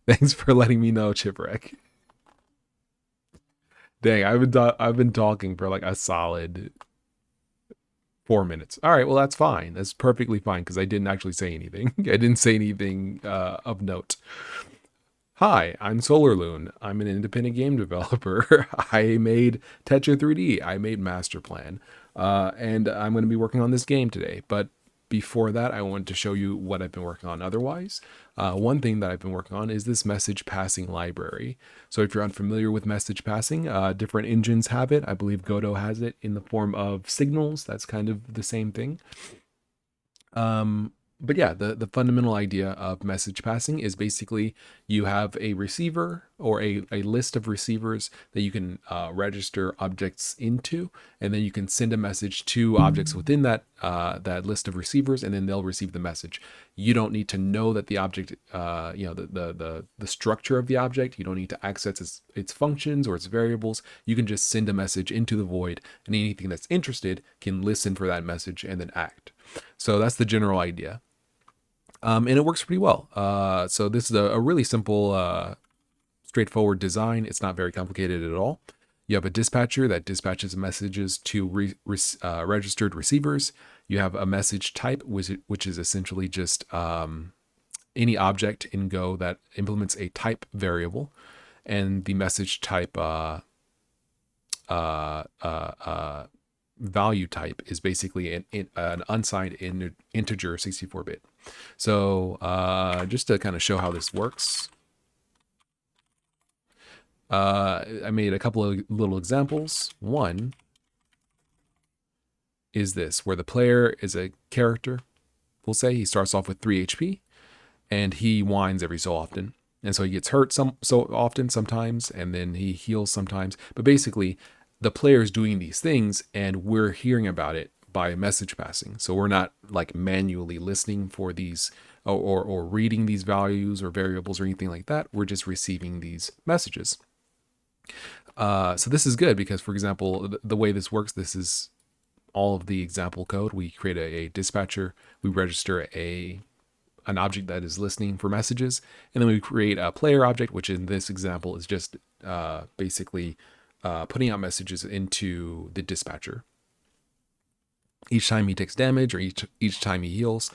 Thanks for letting me know, Chipwreck. Dang, I've been talking for like a solid 4 minutes. All right, well that's fine. That's perfectly fine because I didn't actually say anything. I didn't say anything of note. Hi, I'm SolarLoon. I'm an independent game developer. I made Tetra 3D. I made Master Plan. And I'm going to be working on this game today. But before that, I wanted to show you what I've been working on otherwise. One thing that I've been working on is this message passing library. So if you're unfamiliar with message passing, different engines have it. I believe Godot has it in the form of signals. That's kind of the same thing. Um, but yeah, the fundamental idea of message passing is basically you have a receiver or a list of receivers that you can register objects into, and then you can send a message to objects within that list of receivers, and then they'll receive the message. You don't need to know that the object, the structure of the object. You don't need to access its functions or its variables. You can just send a message into the void, and anything that's interested can listen for that message and then act. So that's the general idea. And it works pretty well. So this is a really simple, straightforward design. It's not very complicated at all. You have a dispatcher that dispatches messages to registered receivers. You have a message type, which is essentially just any object in Go that implements a type variable. And the message type value type is basically an unsigned integer 64-bit. So just to kind of show how this works, I made a couple of little examples. One is this, where the player is a character. We'll say he starts off with 3 HP, and he whines every so often. And so he gets hurt so often sometimes, and then he heals sometimes. But basically, the player is doing these things, and we're hearing about it by message passing. So we're not like manually listening for these or reading these values or variables or anything like that. We're just receiving these messages. So this is good because, for example, the way this works, this is all of the example code. We create a dispatcher, we register an object that is listening for messages, and then we create a player object, which in this example is just basically putting out messages into the dispatcher. Each time he takes damage or each time he heals,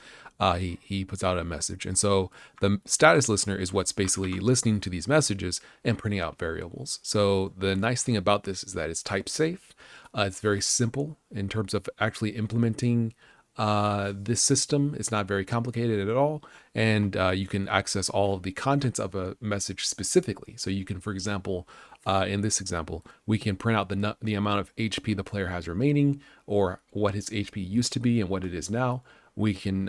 he puts out a message. And so the status listener is what's basically listening to these messages and printing out variables. So the nice thing about this is that it's type safe. It's very simple in terms of actually implementing this system. It's not very complicated at all, and you can access all of the contents of a message specifically. So you can, for example, in this example, we can print out the amount of HP the player has remaining, or what his HP used to be and what it is now. We can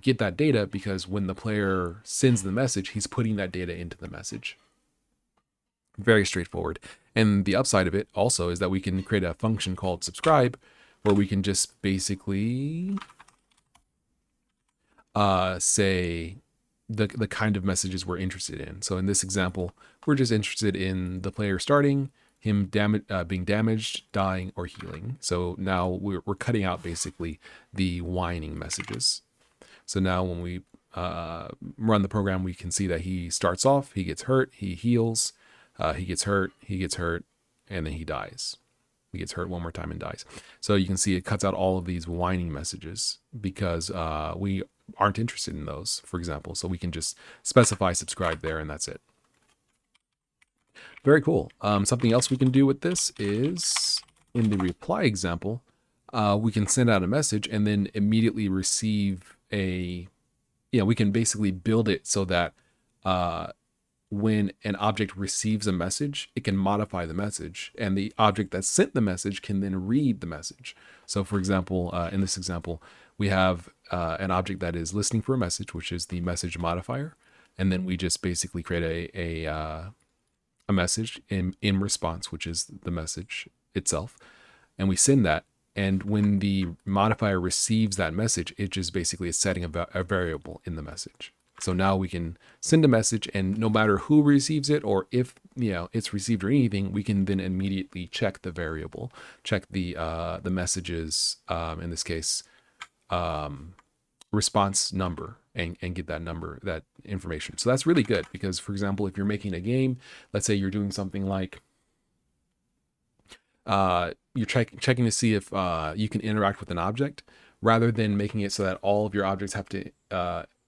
get that data because when the player sends the message, he's putting that data into the message. Very straightforward. And the upside of it also is that we can create a function called subscribe, where we can just basically say the kind of messages we're interested in. So in this example, we're just interested in the player starting, him being damaged, dying, or healing. So now we're cutting out basically the whining messages. So now when we run the program, we can see that he starts off, he gets hurt, he heals, he gets hurt, and then he dies. He gets hurt one more time and dies. So you can see it cuts out all of these whining messages because we aren't interested in those, for example. So we can just specify subscribe there, and that's it. Very cool. Something else we can do with this is in the reply example, we can send out a message and then immediately receive we can basically build it so that when an object receives a message, it can modify the message, and the object that sent the message can then read the message. So for example, in this example, we have an object that is listening for a message, which is the message modifier. And then we just basically create a message in response, which is the message itself. And we send that. And when the modifier receives that message, it just basically is setting a variable in the message. So now we can send a message, and no matter who receives it or if it's received or anything, we can then immediately check the variable, check the messages. In this case, response number and get that number, that information. So that's really good because, for example, if you're making a game, let's say you're doing something like you're checking to see if you can interact with an object, rather than making it so that all of your objects have to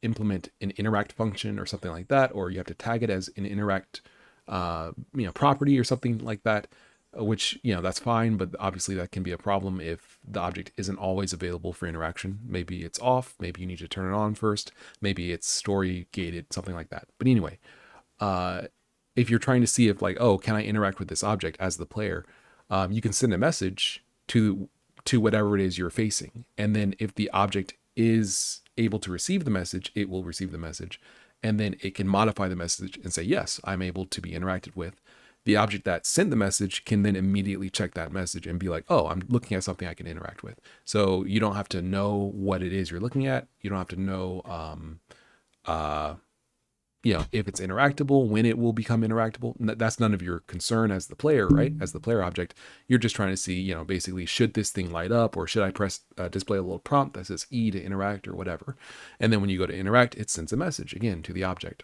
implement an interact function or something like that, or you have to tag it as an interact property or something like that, which, that's fine, but obviously that can be a problem if the object isn't always available for interaction. Maybe it's off, maybe you need to turn it on first, maybe it's story gated, something like that. But anyway, if you're trying to see if like, oh, can I interact with this object as the player, you can send a message to whatever it is you're facing. And then if the object is able to receive the message, it will receive the message. And then it can modify the message and say, yes, I'm able to be interacted with. The object that sent the message can then immediately check that message and be like, oh, I'm looking at something I can interact with. So you don't have to know what it is you're looking at. You don't have to know, if it's interactable, when it will become interactable. That's none of your concern as the player, right? As the player object, you're just trying to see, basically, should this thing light up, or should I press display a little prompt that says E to interact or whatever. And then when you go to interact, it sends a message again to the object.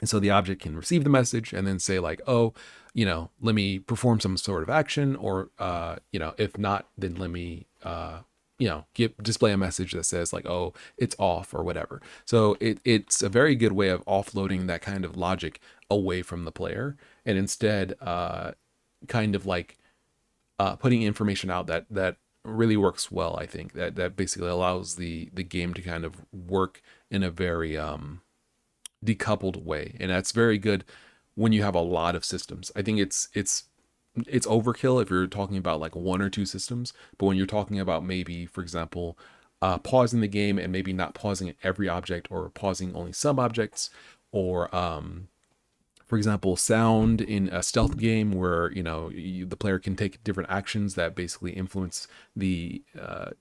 And so the object can receive the message and then say like, oh, let me perform some sort of action, or, if not, then let me, display a message that says like, oh, it's off or whatever. So it's a very good way of offloading that kind of logic away from the player, and instead kind of like putting information out that really works well. I think that basically allows the game to kind of work in a very decoupled way, and that's very good when you have a lot of systems. I think it's overkill if you're talking about like one or two systems, but when you're talking about maybe, for example, pausing the game and maybe not pausing every object, or pausing only some objects, or for example, sound in a stealth game where the player can take different actions that basically influence the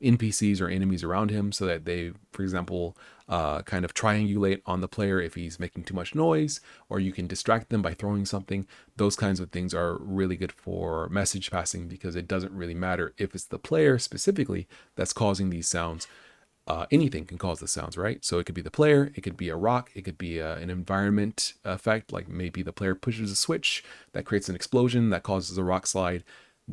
NPCs or enemies around him, so that they, for example, kind of triangulate on the player if he's making too much noise, or you can distract them by throwing something. Those kinds of things are really good for message passing, because it doesn't really matter if it's the player specifically that's causing these sounds. Anything can cause the sounds, right? So it could be the player, it could be a rock, it could be an environment effect, like maybe the player pushes a switch that creates an explosion that causes a rock slide.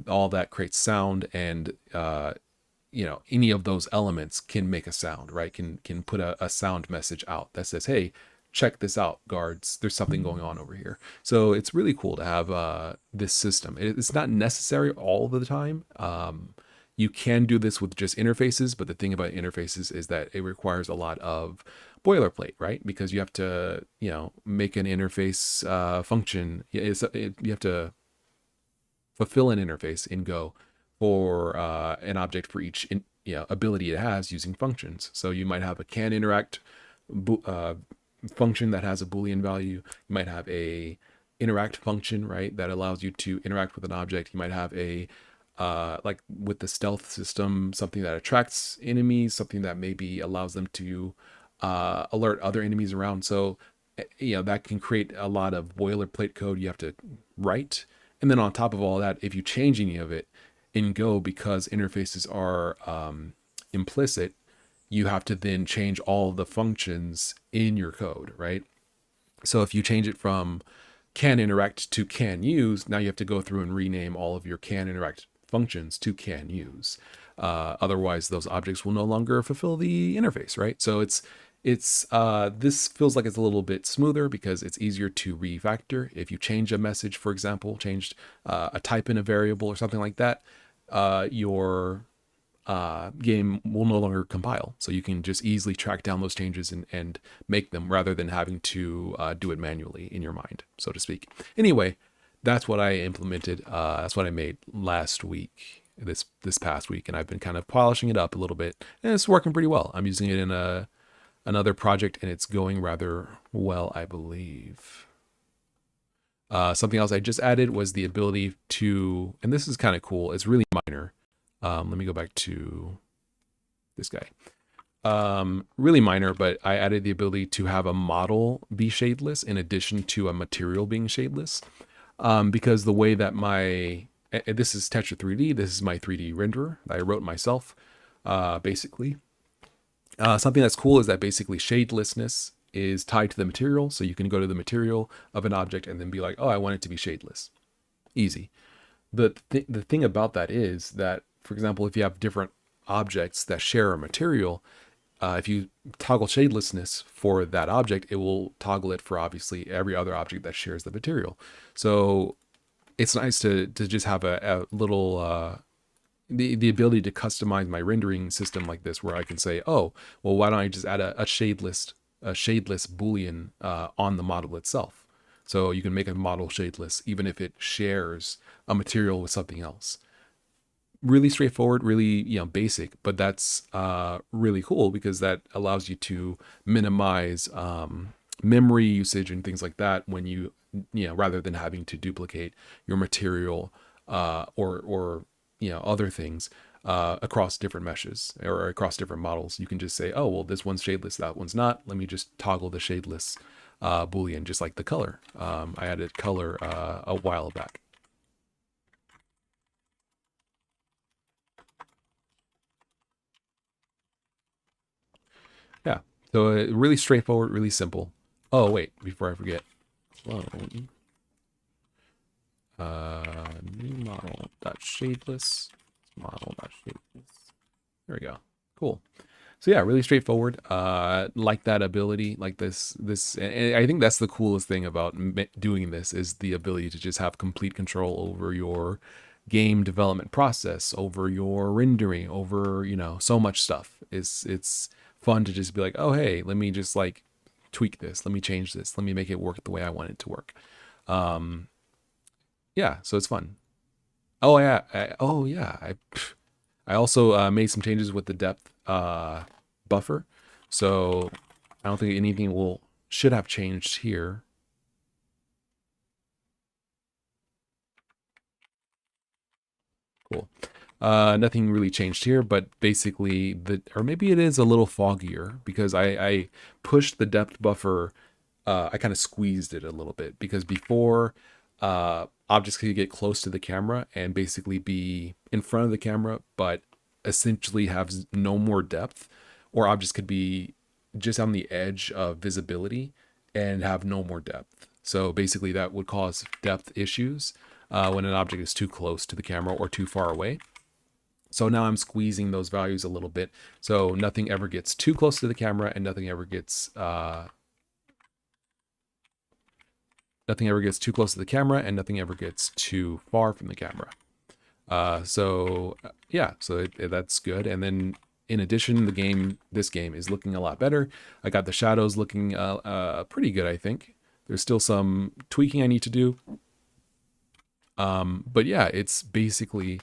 All that creates sound, and any of those elements can make a sound, right? Can put a sound message out that says, hey, check this out, guards, there's something going on over here. So it's really cool to have this system. It's not necessary all of the time. You can do this with just interfaces, but the thing about interfaces is that it requires a lot of boilerplate, right? Because you have to, make an interface function. You have to fulfill an interface in Go for an object for each ability it has using functions. So you might have a can interact function that has a Boolean value. You might have a interact function, right, that allows you to interact with an object. You might have a like with the stealth system, something that attracts enemies, something that maybe allows them to alert other enemies around. So that can create a lot of boilerplate code you have to write. And then on top of all that, if you change any of it in Go, because interfaces are implicit, you have to then change all of the functions in your code, right? So if you change it from can interact to can use, now you have to go through and rename all of your can interact functions to can use. Otherwise, those objects will no longer fulfill the interface, right? So it's this feels like it's a little bit smoother because it's easier to refactor. If you change a message, for example, changed a type in a variable or something like that, your game will no longer compile. So you can just easily track down those changes and make them, rather than having to do it manually in your mind, so to speak. Anyway, that's what I implemented. That's what I made last week, this past week, and I've been kind of polishing it up a little bit, and it's working pretty well. I'm using it in another project, and it's going rather well, I believe. Something else I just added was the ability to, and this is kind of cool, it's really minor. Let me go back to this guy. Really minor, but I added the ability to have a model be shadeless in addition to a material being shadeless. Because the way that this is Tetra 3D, this is my 3D renderer that I wrote myself, basically. Something that's cool is that basically shadelessness is tied to the material. So you can go to the material of an object and then be like, oh, I want it to be shadeless. Easy. The thing about that is that, for example, if you have different objects that share a material, if you toggle shadelessness for that object, it will toggle it for obviously every other object that shares the material. So it's nice to just have a little the ability to customize my rendering system like this, where I can say, oh, well, why don't I just add a shadeless boolean on the model itself? So you can make a model shadeless even if it shares a material with something else. Really straightforward, really basic, but that's really cool because that allows you to minimize memory usage and things like that when rather than having to duplicate your material or other things across different meshes or across different models. You can just say, oh, well, this one's shadeless, that one's not. Let me just toggle the shadeless boolean, just like the color. I added color a while back. Yeah. So really straightforward, really simple. Oh, wait, before I forget. Clone. New model dot shadeless. Model dot shadeless. There we go. Cool. So yeah, really straightforward. Like that ability, like this. And I think that's the coolest thing about doing this is the ability to just have complete control over your game development process, over your rendering, over so much stuff. It's fun to just be like, oh hey, let me just like tweak this, let me change this, let me make it work the way I want it to work. Yeah, so it's fun. Oh yeah, I also made some changes with the depth buffer, so I don't think anything should have changed here. Cool. Nothing really changed here, but basically or maybe it is a little foggier because I pushed the depth buffer. I kind of squeezed it a little bit because before objects could get close to the camera and basically be in front of the camera, but essentially have no more depth, or objects could be just on the edge of visibility and have no more depth. So basically that would cause depth issues when an object is too close to the camera or too far away. So now I'm squeezing those values a little bit, so nothing ever gets too close to the camera and nothing ever gets too close to the camera and nothing ever gets too far from the camera. So that's good. And then in addition, this game is looking a lot better. I got the shadows looking pretty good, I think. There's still some tweaking I need to do. But yeah, it's basically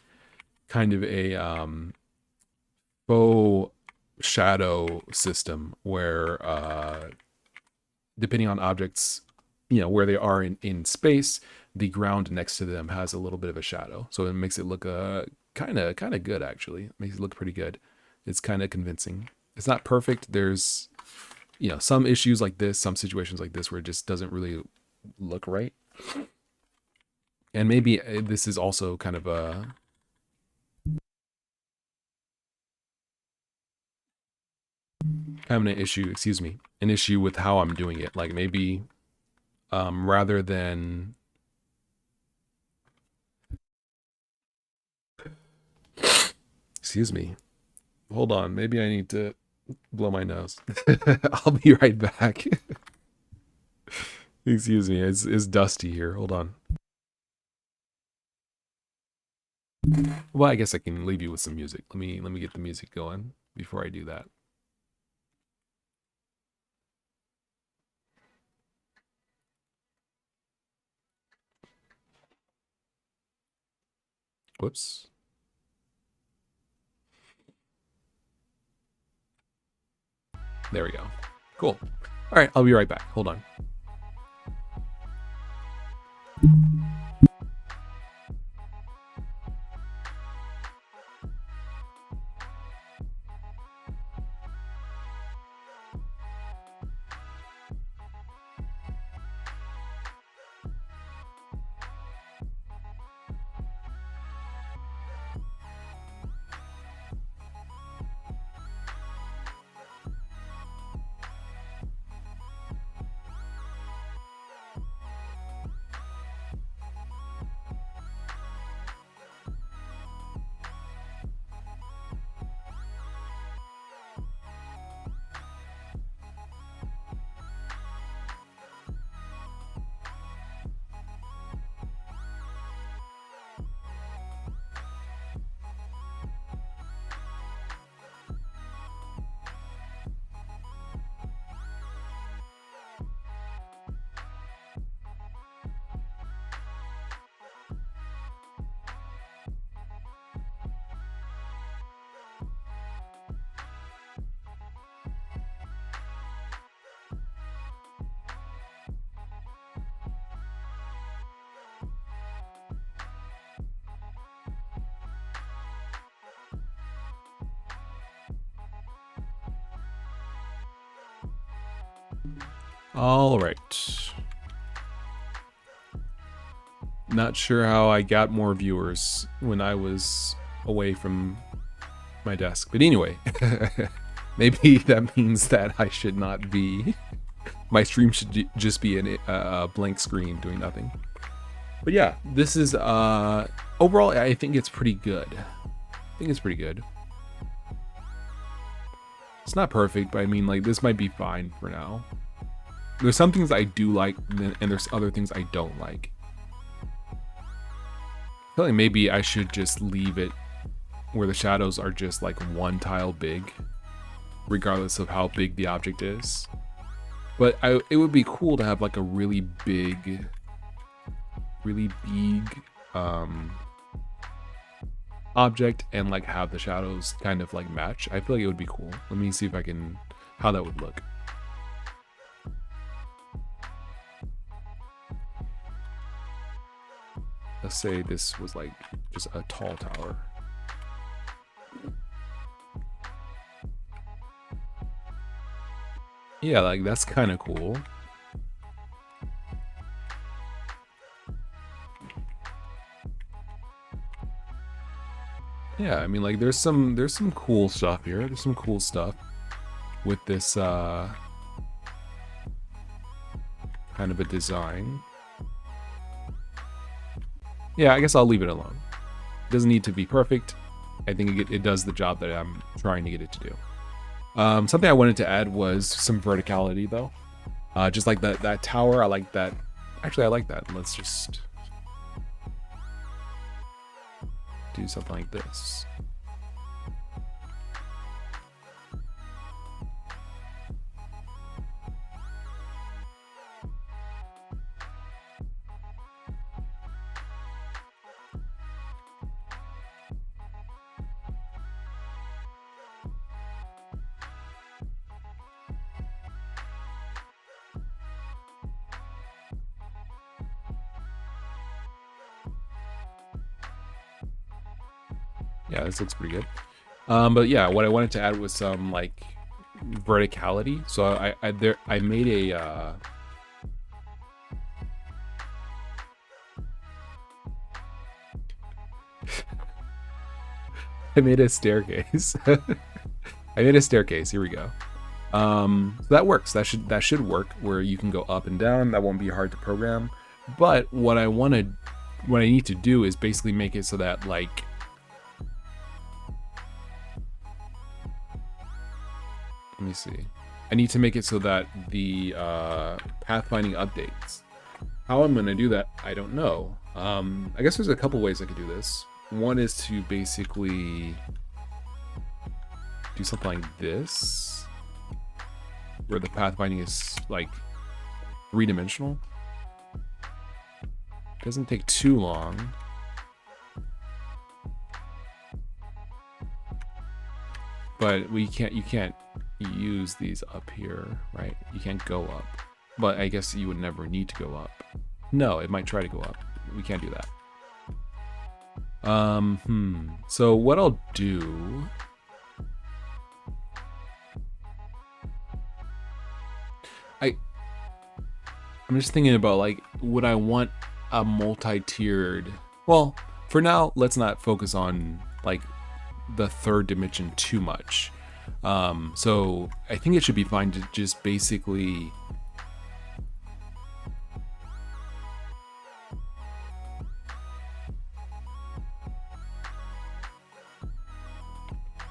kind of a faux shadow system where depending on objects, where they are in space, the ground next to them has a little bit of a shadow. So it makes it look kind of good, actually. It makes it look pretty good. It's kind of convincing. It's not perfect. There's, some issues like this, some situations like this where it just doesn't really look right. And maybe this is also kind of an issue, an issue with how I'm doing it. Like maybe rather than excuse me, hold on, maybe I need to blow my nose. I'll be right back. Excuse me, it's dusty here. Hold on. Well, I guess I can leave you with some music. Let me get the music going before I do that. Whoops. There we go. Cool. All right, I'll be right back. Hold on. All right. Not sure how I got more viewers when I was away from my desk. But anyway, maybe that means that I should not be... My stream should just be a blank screen doing nothing. But yeah, this is... overall, I think it's pretty good. It's not perfect, but I mean, like, this might be fine for now. There's some things I do like, and there's other things I don't like. I feel like maybe I should just leave it where the shadows are just like one tile big, regardless of how big the object is. But it would be cool to have like a really big object and like have the shadows kind of like match. I feel like it would be cool. Let me see if I can, how that would look. Let's say this was like just a tall tower. Yeah, like that's kind of cool. Yeah, I mean, like there's some cool stuff here. There's some cool stuff with this kind of a design. Yeah, I guess I'll leave it alone. It doesn't need to be perfect. I think it does the job that I'm trying to get it to do. Something I wanted to add was some verticality, though. Just like that tower, I like that. Actually, I like that. Let's just do something like this. Yeah, this looks pretty good. But yeah, what I wanted to add was some like verticality. So I made a I made a staircase. I made a staircase. Here we go. So that works. That should work where you can go up and down. That won't be hard to program. But what I need to do is basically make it so that like let me see. I need to make it so that the pathfinding updates. How I'm gonna do that, I don't know. I guess there's a couple ways I could do this. One is to basically do something like this, where the pathfinding is like 3-dimensional. Doesn't take too long. But you can't use these up here, right? You can't go up. But I guess you would never need to go up. No, it might try to go up. We can't do that. So what I'll do, I'm just thinking about like, would I want a multi-tiered, well, for now, let's not focus on like the third dimension too much. So I think it should be fine to just basically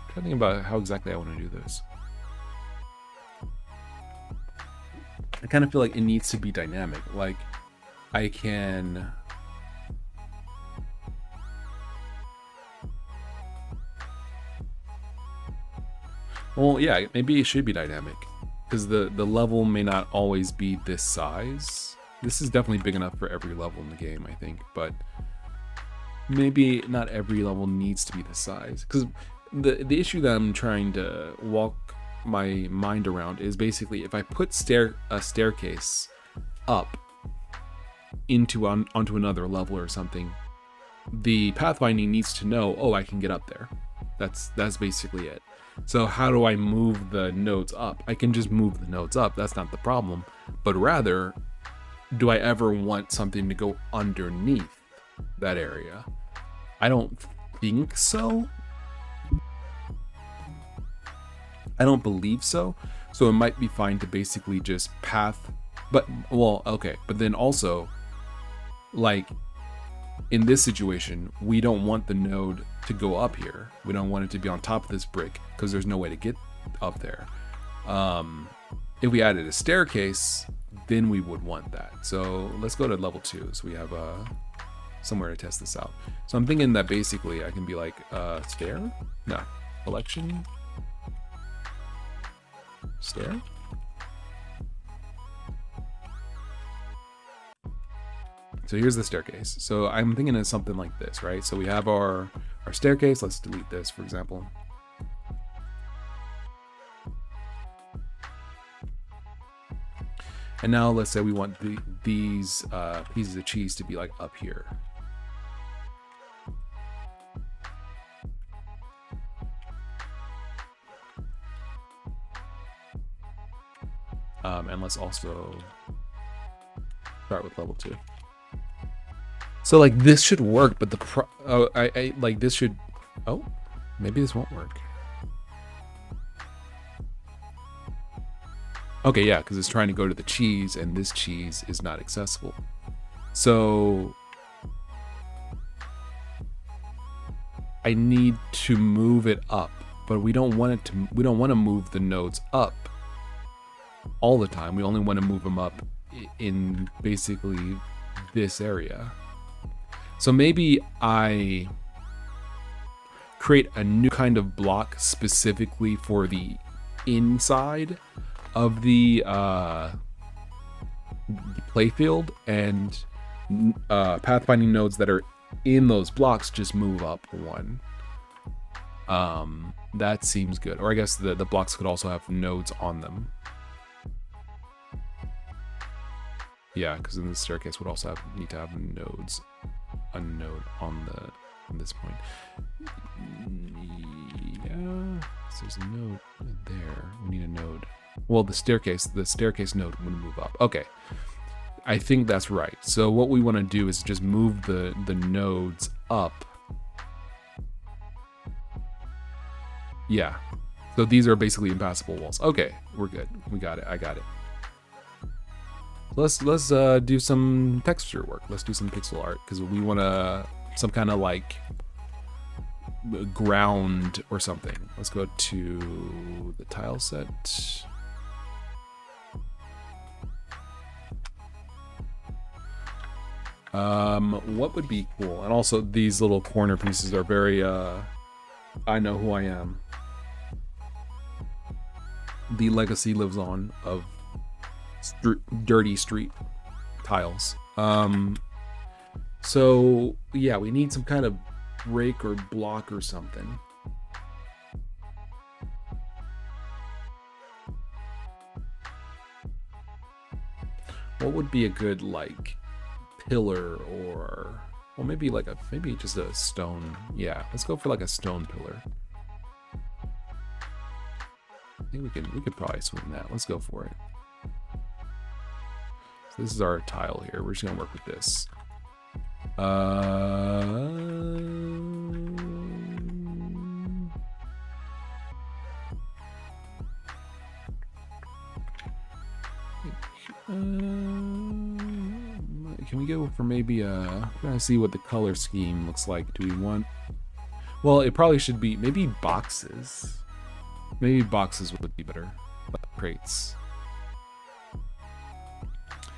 trying to think about how exactly I want to do this. I kind of feel like it needs to be dynamic. Like I can well, yeah, maybe it should be dynamic because the level may not always be this size. This is definitely big enough for every level in the game, I think, but maybe not every level needs to be this size because the issue that I'm trying to walk my mind around is basically if I put a staircase up onto another level or something, the pathfinding needs to know, oh, I can get up there. That's basically it. So how do I move the nodes up? I can just move the nodes up. That's not the problem. But rather, do I ever want something to go underneath that area? I don't think so. I don't believe so. So it might be fine to basically just path, but well, okay. But then also, like in this situation, we don't want the node to go up here. We don't want it to be on top of this brick because there's no way to get up there. If we added a staircase, then we would want that. So let's go to level 2. So we have somewhere to test this out. So I'm thinking that basically I can be like stair? No, collection. Stair? So here's the staircase. So I'm thinking of something like this, right? So we have our staircase. Let's delete this, for example. And now let's say we want these pieces of cheese to be like up here. And let's also start with level 2. So like this should work, but I like this should, oh, maybe this won't work. Okay, yeah, because it's trying to go to the cheese and this cheese is not accessible. So I need to move it up, but we don't want to move the nodes up all the time. We only want to move them up in basically this area. So maybe I create a new kind of block specifically for the inside of the playfield, and pathfinding nodes that are in those blocks just move up one. That seems good. Or I guess the blocks could also have nodes on them. Yeah, because then the staircase would also need to have nodes. A node on this point. Yeah, so there's a node there. We need a node. Well, the staircase node would move up. Okay, I think that's right. So what we want to do is just move the nodes up. Yeah. So these are basically impassable walls. Okay, we're good. We got it. I got it. Let's do some texture work. Let's do some pixel art because we want some kind of like ground or something. Let's go to the tile set. What would be cool? And also these little corner pieces are very I know who I am. The legacy lives on of dirty street tiles. So yeah, we need some kind of break or block or something. What would be a good like pillar, or well, maybe just a stone. Yeah, let's go for like a stone pillar. I think we could probably swing that. Let's go for it. So this is our tile here. We're just gonna work with this. Can we go for maybe I'm trying to see what the color scheme looks like. Do we want? Well, it probably should be maybe boxes. Maybe boxes would be better, like crates.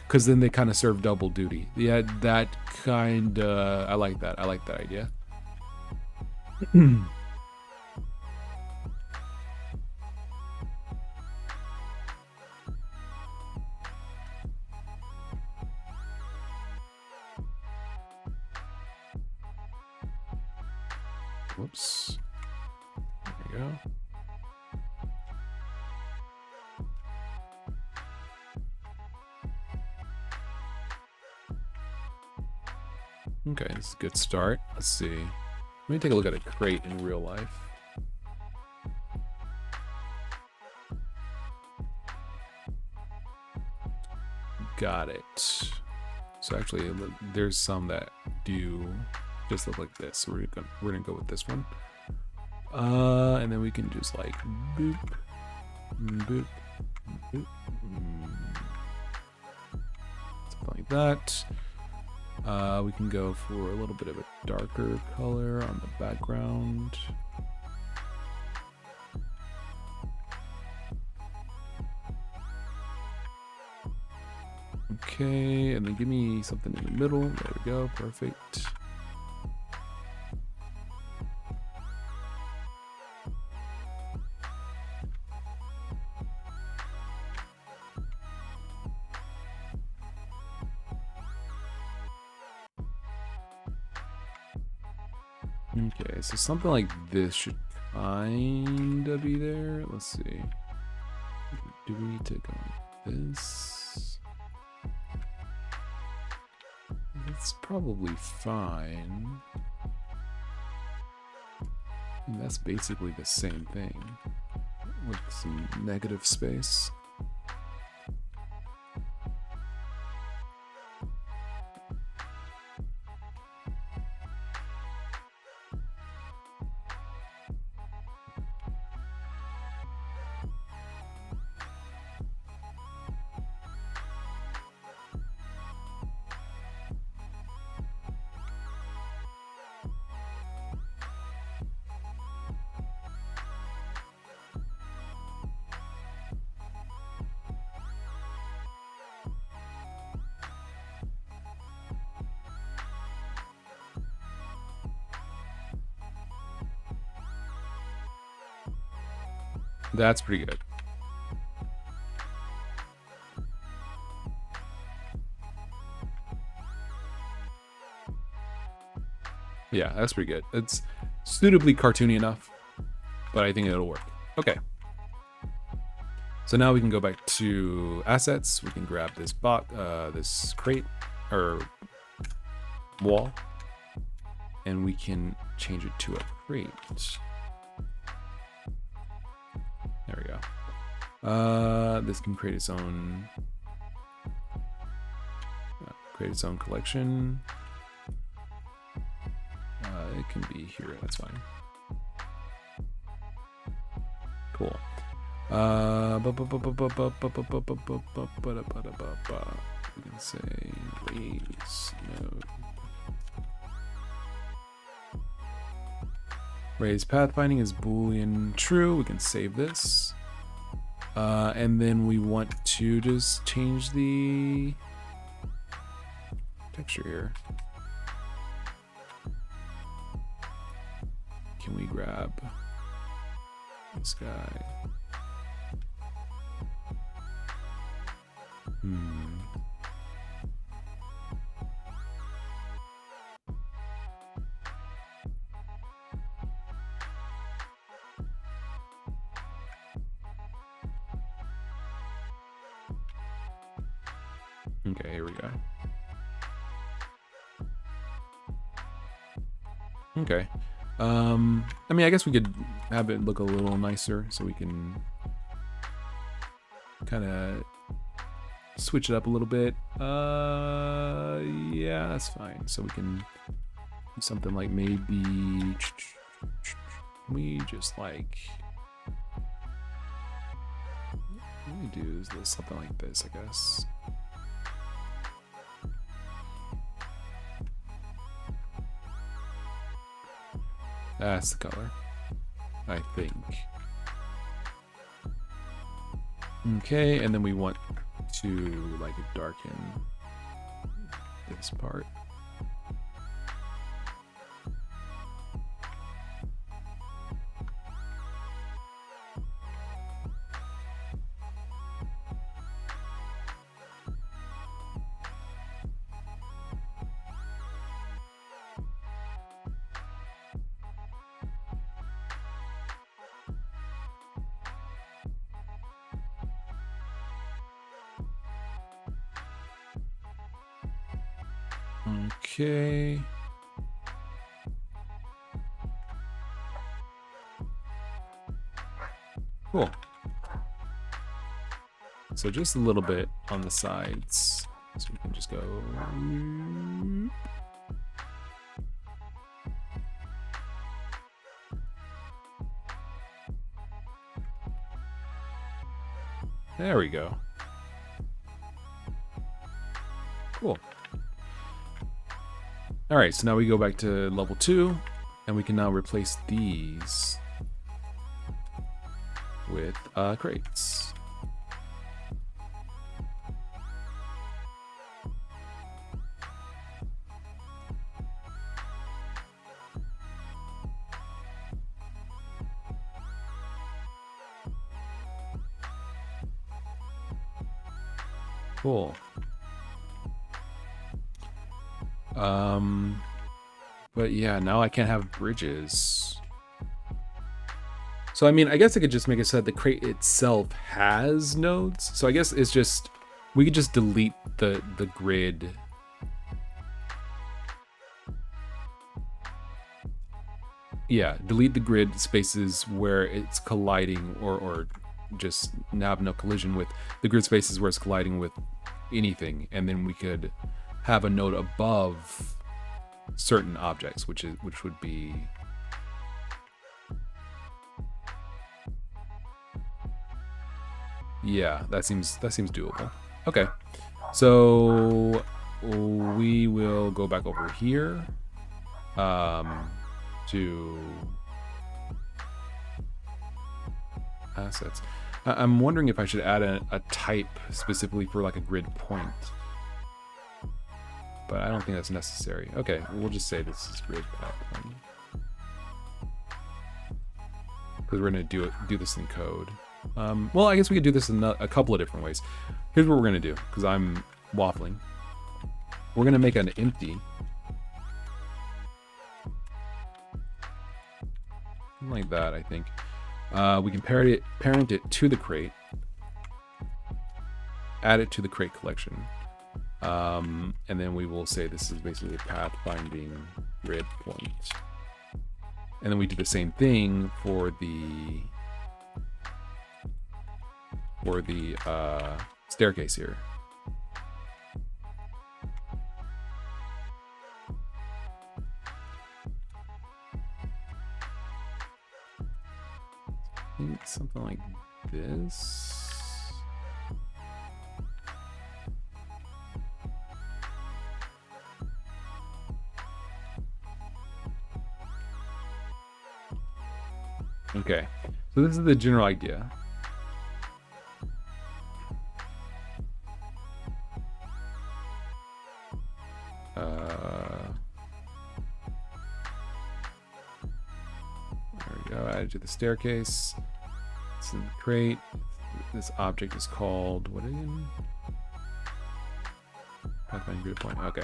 Because then they kind of serve double duty. Yeah, that kind of... I like that. I like that idea. Whoops. There we go. Okay, this is a good start. Let's see. Let me take a look at a crate in real life. Got it. So actually, there's some that do just look like this. So we're gonna go with this one. And then we can just like boop, boop, boop, something like that. We can go for a little bit of a darker color on the background. Okay, and then give me something in the middle. There we go, perfect. Okay, so something like this should kind of be there. Let's see. Do we need to go like this? It's probably fine. And that's basically the same thing with some negative space. That's pretty good. Yeah, that's pretty good. It's suitably cartoony enough, but I think it'll work. Okay. So now we can go back to assets. We can grab this this crate or wall, and we can change it to a crate. There we go. This can create its own collection. It can be here. That's fine. Cool. We can say raise node. Raise pathfinding is Boolean true. We can save this. And then we want to just change the texture here. Can we grab this guy? Okay, here we go. Okay. I mean, I guess we could have it look a little nicer so we can kind of switch it up a little bit. Yeah, that's fine. So we can do something like maybe we just like what we do is something like this, I guess. That's the color, I think. Okay, and then we want to like darken this part. Okay. Cool. So just a little bit on the sides. So we can just go. There we go. Cool. All right, so now we go back to level 2, and we can now replace these with crates. Cool. But yeah, now I can't have bridges. So I mean, I guess I could just make it so that the crate itself has nodes. So I guess it's just, we could just delete the grid. Yeah, delete the grid spaces where it's colliding or just have no collision with the grid spaces where it's colliding with anything, and then we could have a node above certain objects, which would be yeah, that seems doable. Okay, so we will go back over here to assets. I'm wondering if I should add a type specifically for like a grid point, but I don't think that's necessary. Okay, we'll just say this is grid path because we're gonna do this in code. Well, I guess we could do this in a couple of different ways. Here's what we're gonna do, because I'm waffling. We're gonna make an empty, like that, I think. We can parent it to the crate, add it to the crate collection, and then we will say this is basically a pathfinding grid point. And then we do the same thing for the staircase here. I think it's something like this. Okay, so this is the general idea. There we go, added to the staircase. It's in the crate. This object is called, what again? Pathfinding grid point, okay.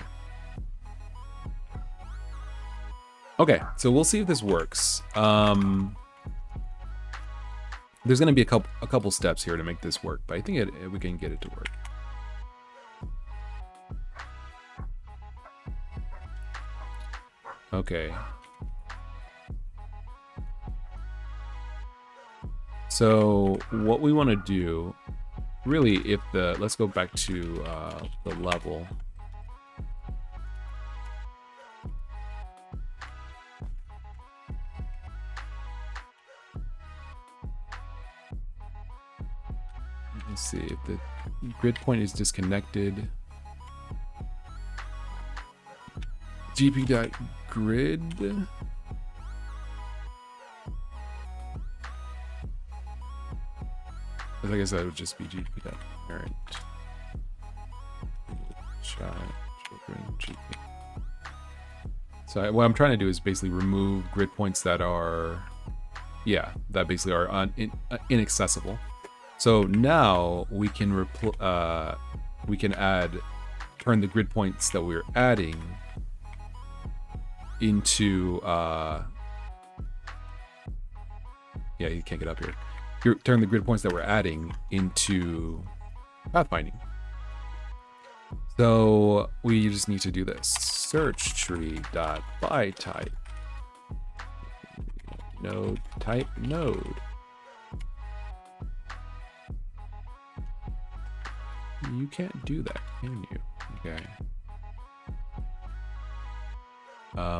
Okay, so we'll see if this works. There's gonna be a couple steps here to make this work, but I think we can get it to work. Okay. So what we want to do, really, let's go back to the level. Let's see if the grid point is disconnected. gp.grid. I guess that would just be gp.parent. Children, gp. So what I'm trying to do is basically remove grid points that are, yeah, that basically are inaccessible. So now we can turn the grid points that we're adding into yeah, you can't get up here. Turn the grid points that we're adding into pathfinding. So we just need to do this. Search tree dot by type node type node. You can't do that, can you? Okay.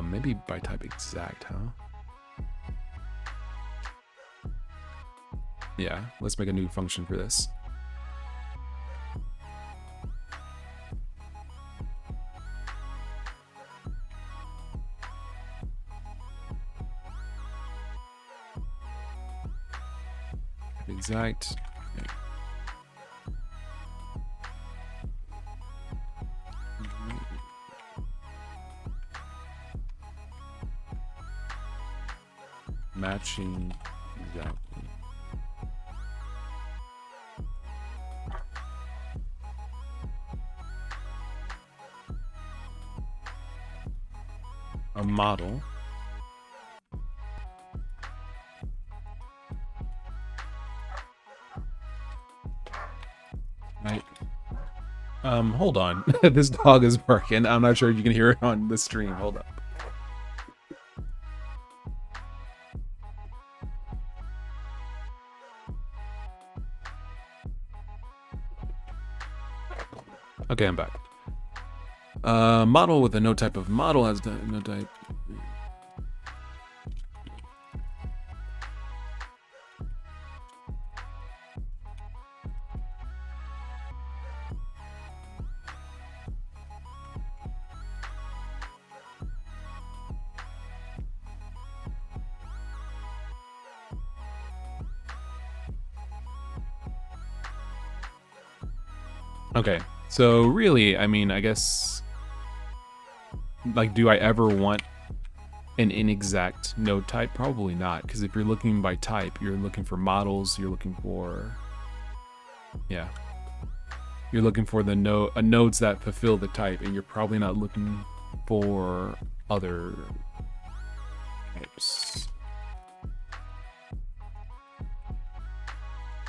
Maybe by type exact, huh? Yeah, let's make a new function for this. Exact. Okay. Matching exactly. A model. Right. Hold on. This dog is barking. I'm not sure if you can hear it on the stream. Hold up. Okay, I'm back. Model with a no type of model has no type. Okay, so really, I mean, I guess, like, do I ever want an inexact node type? Probably not, because if you're looking by type, you're looking for models, you're looking for, yeah, you're looking for the nodes that fulfill the type, and you're probably not looking for other types.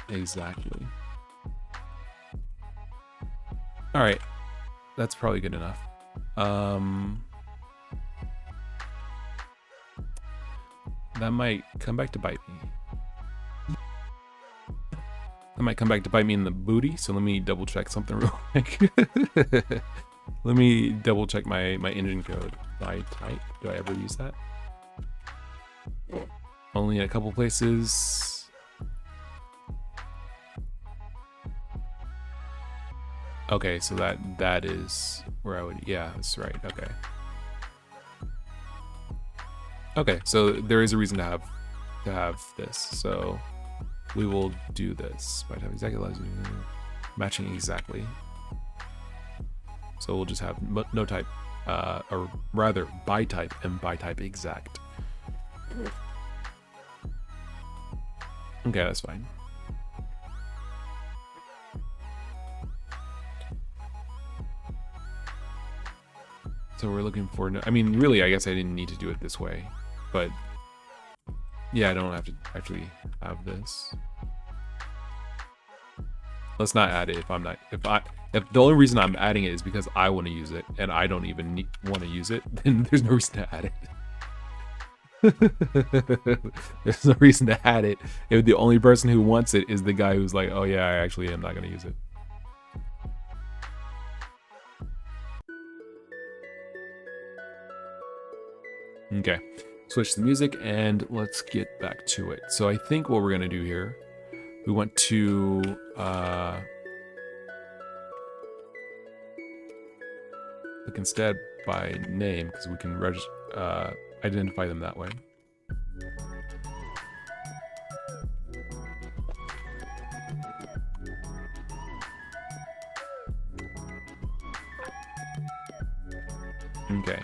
Exactly. All right, that's probably good enough. That might come back to bite me. That might come back to bite me in the booty. So let me double check something real quick. Let me double check my engine code by type. Do I ever use that? Only in a couple places. Okay, so that is where I would, yeah, that's right. Okay. Okay, so there is a reason to have this. So we will do this by type exactly, matching exactly. So we'll just have no type, or rather by type and by type exact. Okay, that's fine. So we're looking for, I mean, really, I guess I didn't need to do it this way, but yeah, I don't have to actually have this. Let's not add it if I'm not, if the only reason I'm adding it is because I want to use it and I don't even want to use it, then there's no reason to add it. There's no reason to add it if the only person who wants it is the guy who's like, oh yeah, I actually am not going to use it. Okay, switch the music and let's get back to it. So I think what we're gonna do here, we want to look instead by name because we can identify them that way. Okay.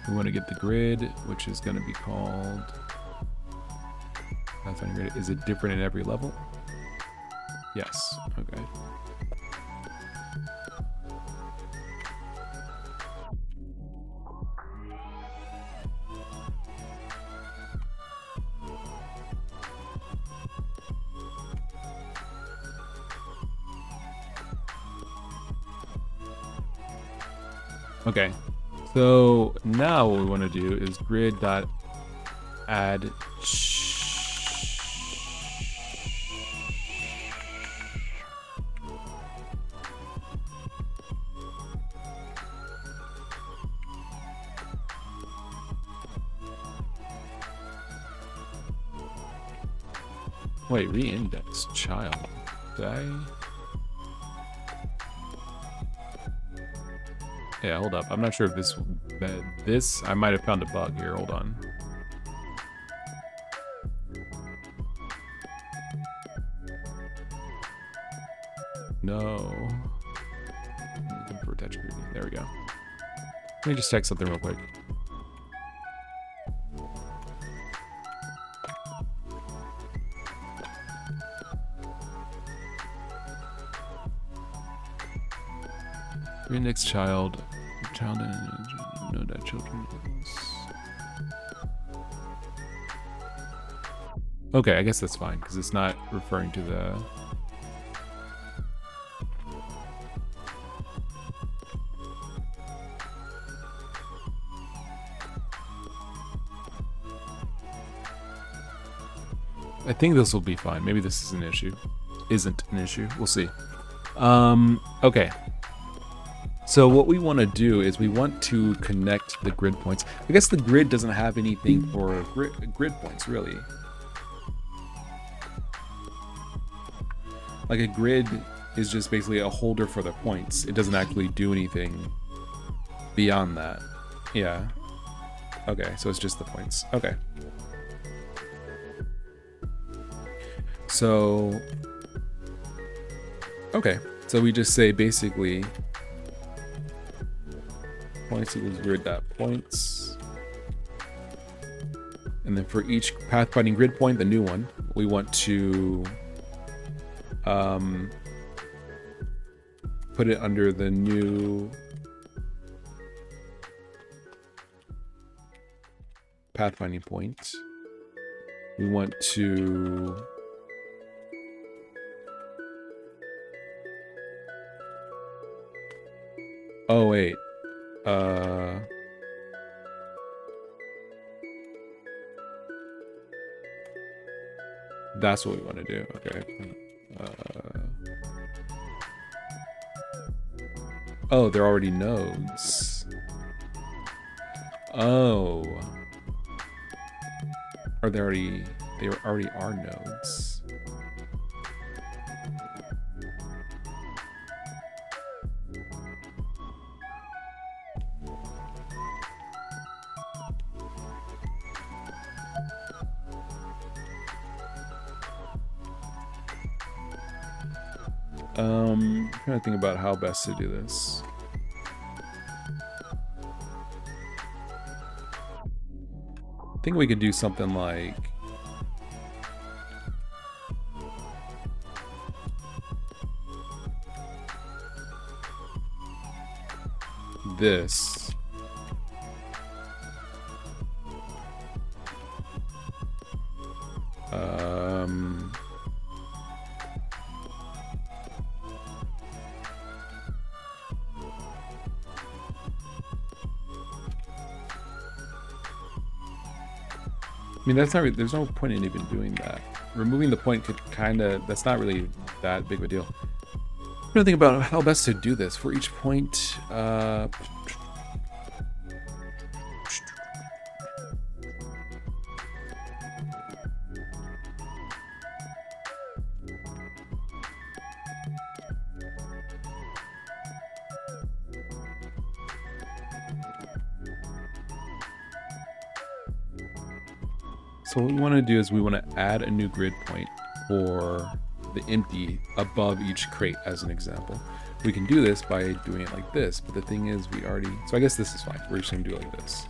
We want to get the grid, which is going to be called Pathfinder Grid. Is it different in every level? Yes. Okay. Okay. So now what we want to do is grid.add wait, re-index child. Did I? Yeah, hold up. I'm not sure if this I might have found a bug here. Hold on. No. Looking for attach grid. There we go. Let me just check something real quick. Index child and no that children. Okay, I guess that's fine because it's not referring to the. I think this will be fine. Maybe this is an issue. Isn't an issue. We'll see. Okay. So what we want to do is we want to connect the grid points. I guess the grid doesn't have anything for grid points, really. Like a grid is just basically a holder for the points. It doesn't actually do anything beyond that. Yeah. Okay, so it's just the points. Okay. So, okay. So we just say basically points equals grid.points. And then for each pathfinding grid point, the new one, we want to put it under the new pathfinding point. We want to oh wait. That's what we want to do. Okay. Oh, they're already nodes. Oh. Or they already are nodes. I'm trying to think about how best to do this. I think we could do something like this. I mean, that's not. There's no point in even doing that. Removing the point could kind of. That's not really that big of a deal. I'm trying to think about how best to do this for each point. So what we want to do is we want to add a new grid point for the empty above each crate as an example. We can do this by doing it like this, but the thing is we already, so I guess this is fine. We're just going to do it like this.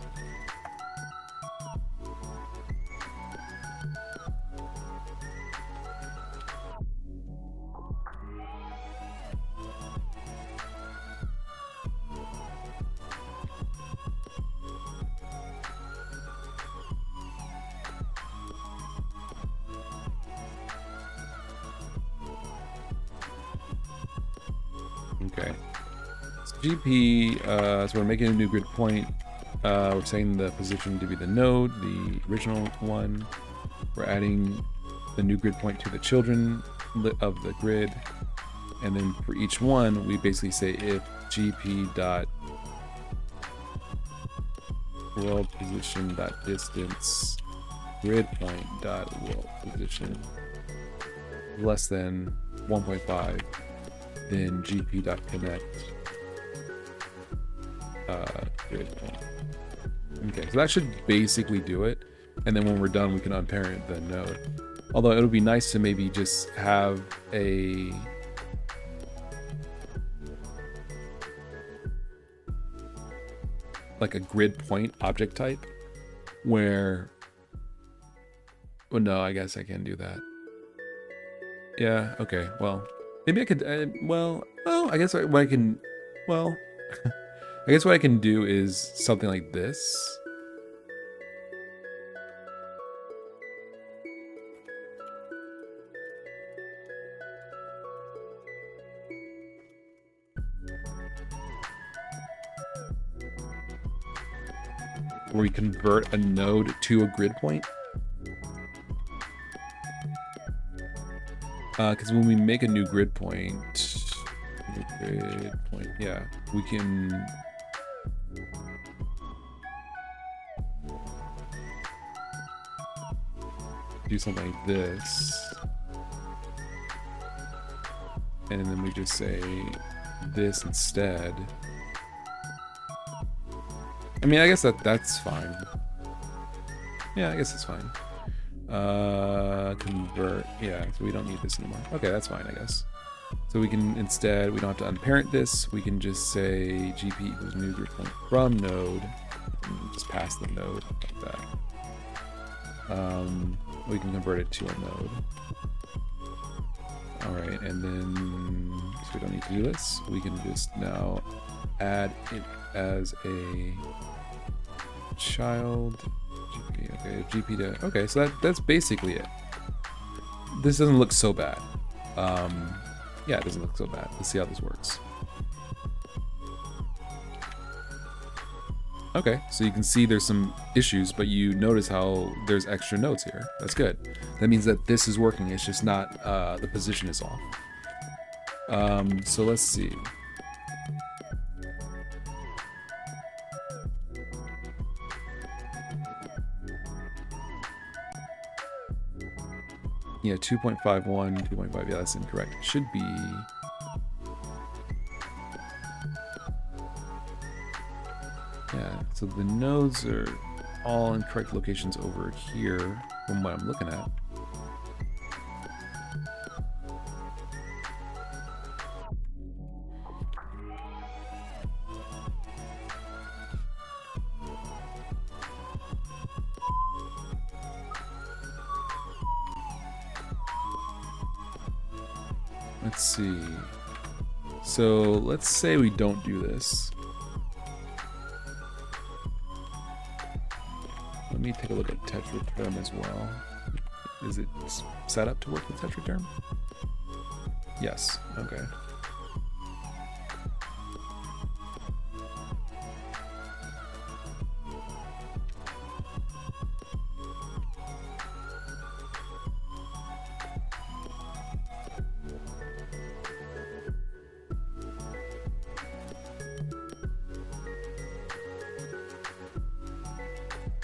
Okay, GP, so we're making a new grid point. We're saying the position to be the node, the original one. We're adding the new grid point to the children of the grid. And then for each one, we basically say if GP dot world position dot distance grid point dot world position less than 1.5, then GP dot connect grid point. Okay, so that should basically do it. And then when we're done, we can unparent the node. Although it would be nice to maybe just have a like a grid point object type where, well, no, I guess I can do that. Yeah, okay, well, maybe I could, I guess what I can, well, I guess what I can do is something like this. Where we convert a node to a grid point. Because when we make a new grid point, yeah, we can do something like this. And then we just say this instead. I mean, I guess that's fine. Yeah, I guess it's fine. Convert. Yeah, so we don't need this anymore. Okay, that's fine, I guess. So we can instead, we don't have to unparent this. We can just say GP equals new grid point from node. And just pass the node like that. We can convert it to a node. All right, and then so we don't need to do this. We can just now add it as a child GP. Okay, GP to, okay, so that's basically it. This doesn't look so bad. Yeah, it doesn't look so bad. Let's see how this works. Okay, so you can see there's some issues, but you notice how there's extra nodes here. That's good. That means that this is working. It's just not, the position is off. So let's see. Yeah, 2.51, 2.5, yeah, that's incorrect. It should be... Yeah, so the nodes are all in correct locations over here from what I'm looking at. Let's see. So let's say we don't do this. Let me take a look at tetraderm as well. Is it set up to work with tetraderm? Yes. Okay.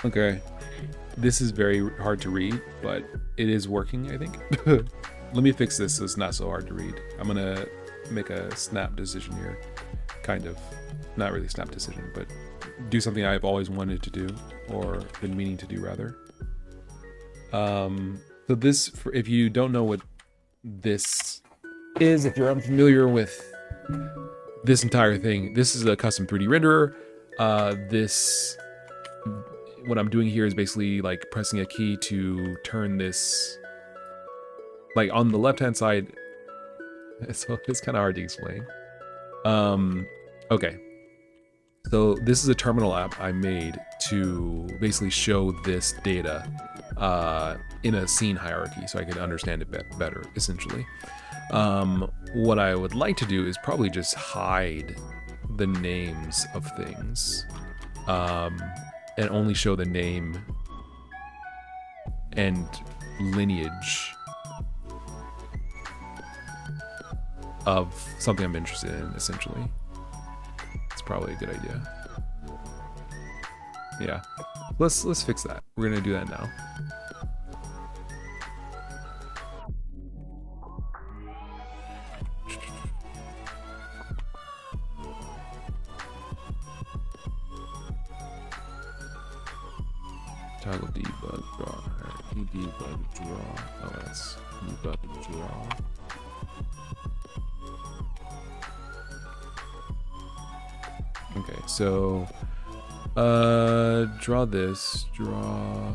Okay, this is very hard to read, but it is working, I think. Let me fix this so it's not so hard to read. I'm gonna make a snap decision here. Kind of. Not really snap decision, but do something I've always wanted to do, or been meaning to do rather. So this, if you don't know what this is, if you're unfamiliar with this entire thing, this is a custom 3D renderer. What I'm doing here is basically like pressing a key to turn this, like on the left hand side. So it's kind of hard to explain. Okay, so this is a terminal app I made to basically show this data in a scene hierarchy so I could understand it better, essentially. What I would like to do is probably just hide the names of things, and only show the name and lineage of something I'm interested in, essentially. It's probably a good idea. Yeah, let's fix that. We're gonna do that now. Toggle debug draw. Debug draw. Oh, that's debug draw. Okay, so draw this. Draw.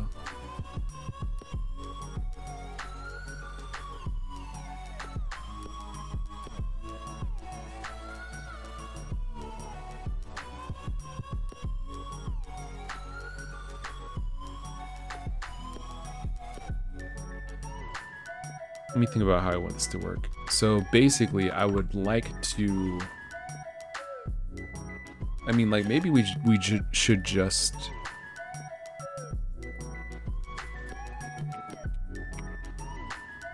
Let me think about how I want this to work. So basically, I would like to. I mean, like, maybe we should just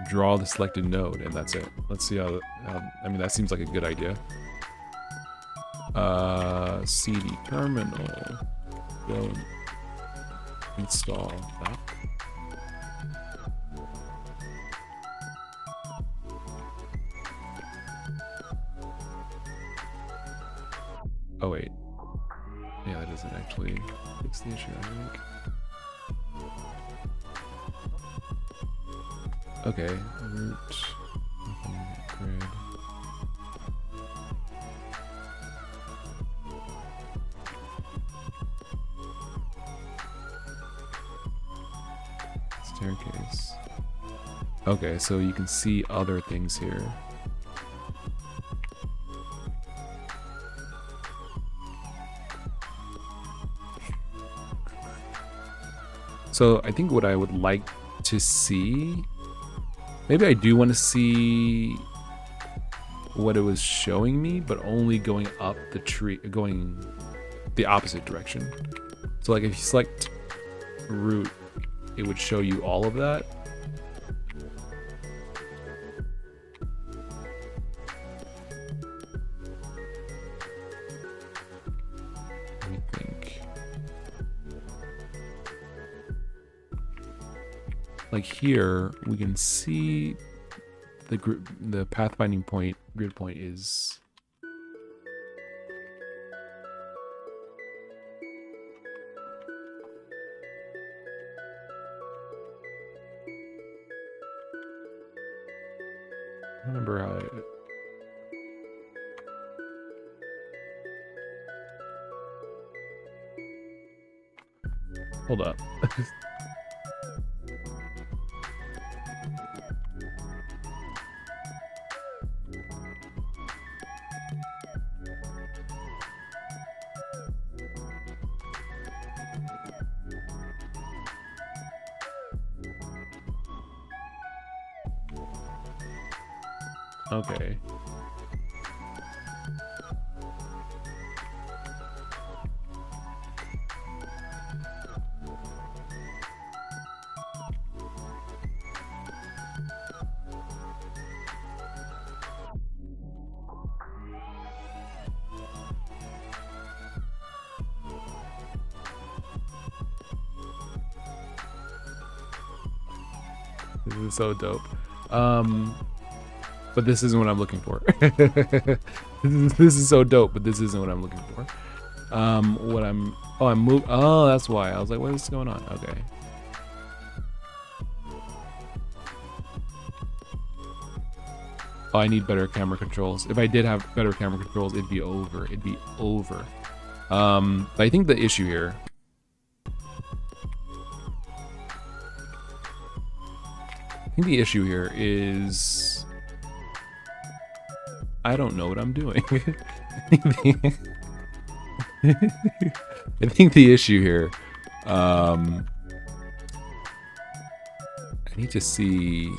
draw the selected node, and that's it. Let's see how I mean, that seems like a good idea. CD terminal. Go install that. Oh wait. Yeah, that doesn't actually fix the issue, I think. Okay, root, grid. Staircase. Okay, so you can see other things here. So I think what I would like to see, maybe I do want to see what it was showing me, but only going up the tree, going the opposite direction. So like if you select root, it would show you all of that. Let me think. Like here, we can see the pathfinding point, grid point is I don't remember how it, hold up. Okay. This is so dope. But this isn't what I'm looking for. This is so dope, but this isn't what I'm looking for. What I'm, oh, I'm moved. Oh, that's why. I was like, what is going on? Okay. Oh, I need better camera controls. If I did have better camera controls, it'd be over. It'd be over. But I think the issue here, is I don't know what I'm doing. I think the issue here, I need to see,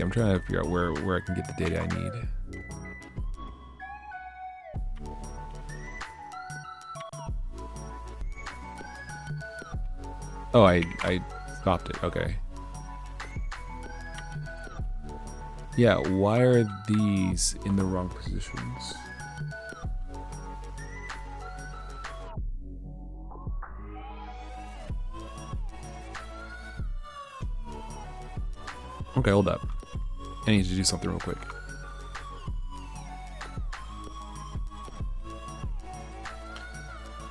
I'm trying to figure out where I can get the data I need. Oh, I stopped it. Okay. Yeah, why are these in the wrong positions? Okay, hold up. I need to do something real quick.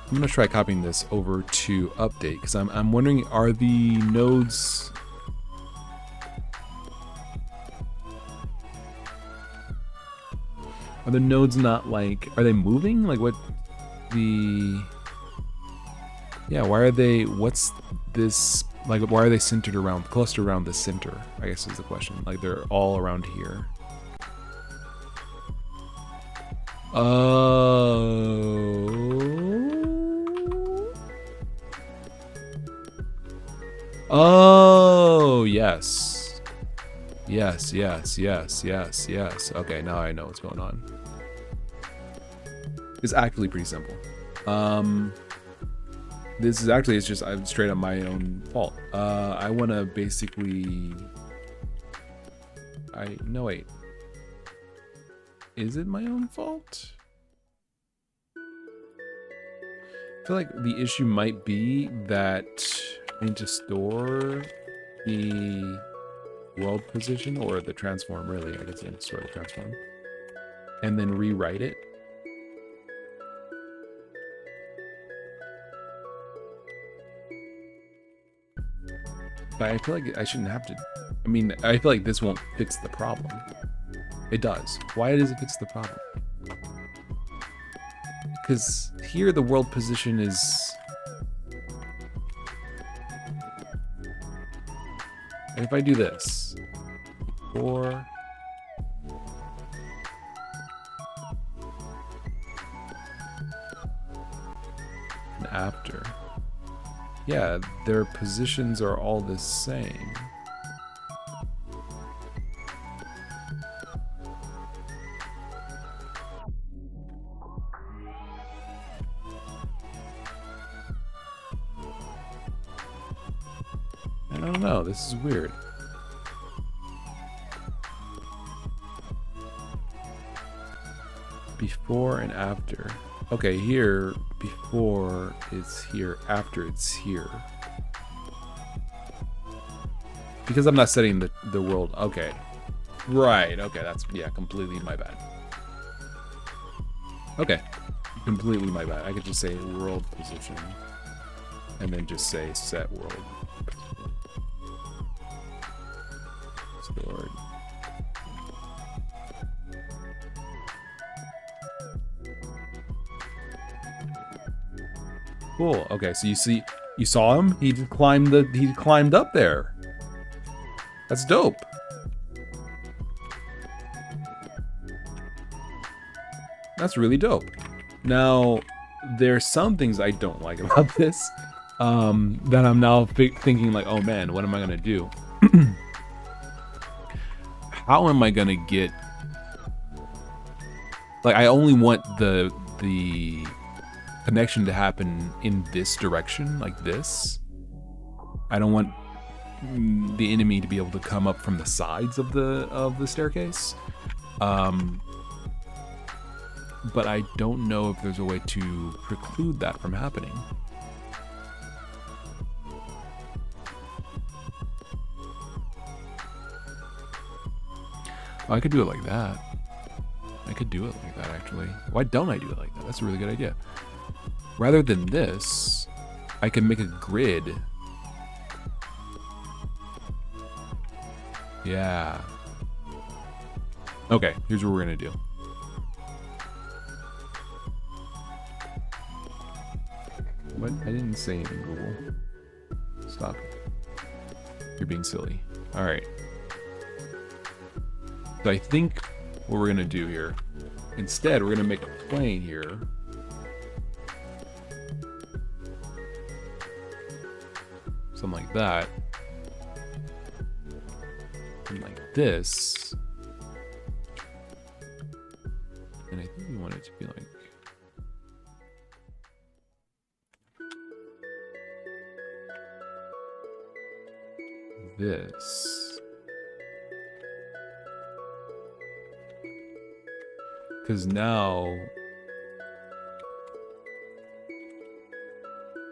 I'm gonna try copying this over to update because I'm wondering, are the nodes not like, are they moving? Like what the, yeah, why are they, what's this, like why are they centered around, clustered around the center, I guess is the question. Like they're all around here. Oh, yes. Yes. Okay, now I know what's going on. It's actually pretty simple. This is actually, it's just straight up my own fault. I want to basically, no wait. Is it my own fault? I feel like the issue might be that I need to store the world position, or the transform, really. I guess I need to store the transform. And then rewrite it. But I feel like I shouldn't have to. I mean, I feel like this won't fix the problem. It does. Why does it fix the problem? Because here the world position is... And if I do this, before, and after, yeah, their positions are all the same. I don't know, this is weird. Before and after. Okay, here, before it's here, after it's here. Because I'm not setting the world, okay. Right, okay, that's, yeah, completely my bad. Okay, completely my bad. I could just say world position. And then just say set world. Stored. Cool. Okay, so you saw him? He climbed up there. That's dope. That's really dope. Now, there's some things I don't like about this. That I'm now thinking like, oh man, what am I gonna do? How am I gonna get, like, I only want the connection to happen in this direction, like this. I don't want the enemy to be able to come up from the sides of the staircase. But I don't know if there's a way to preclude that from happening. Oh, I could do it like that. I could do it like that, actually. Why don't I do it like that? That's a really good idea. Rather than this, I can make a grid. Yeah. Okay, here's what we're gonna do. What? I didn't say anything, Google. Stop. You're being silly. Alright. So I think what we're gonna do here, instead we're gonna make a plane here. Something like that. And like this. And I think we want it to be like... this. Because now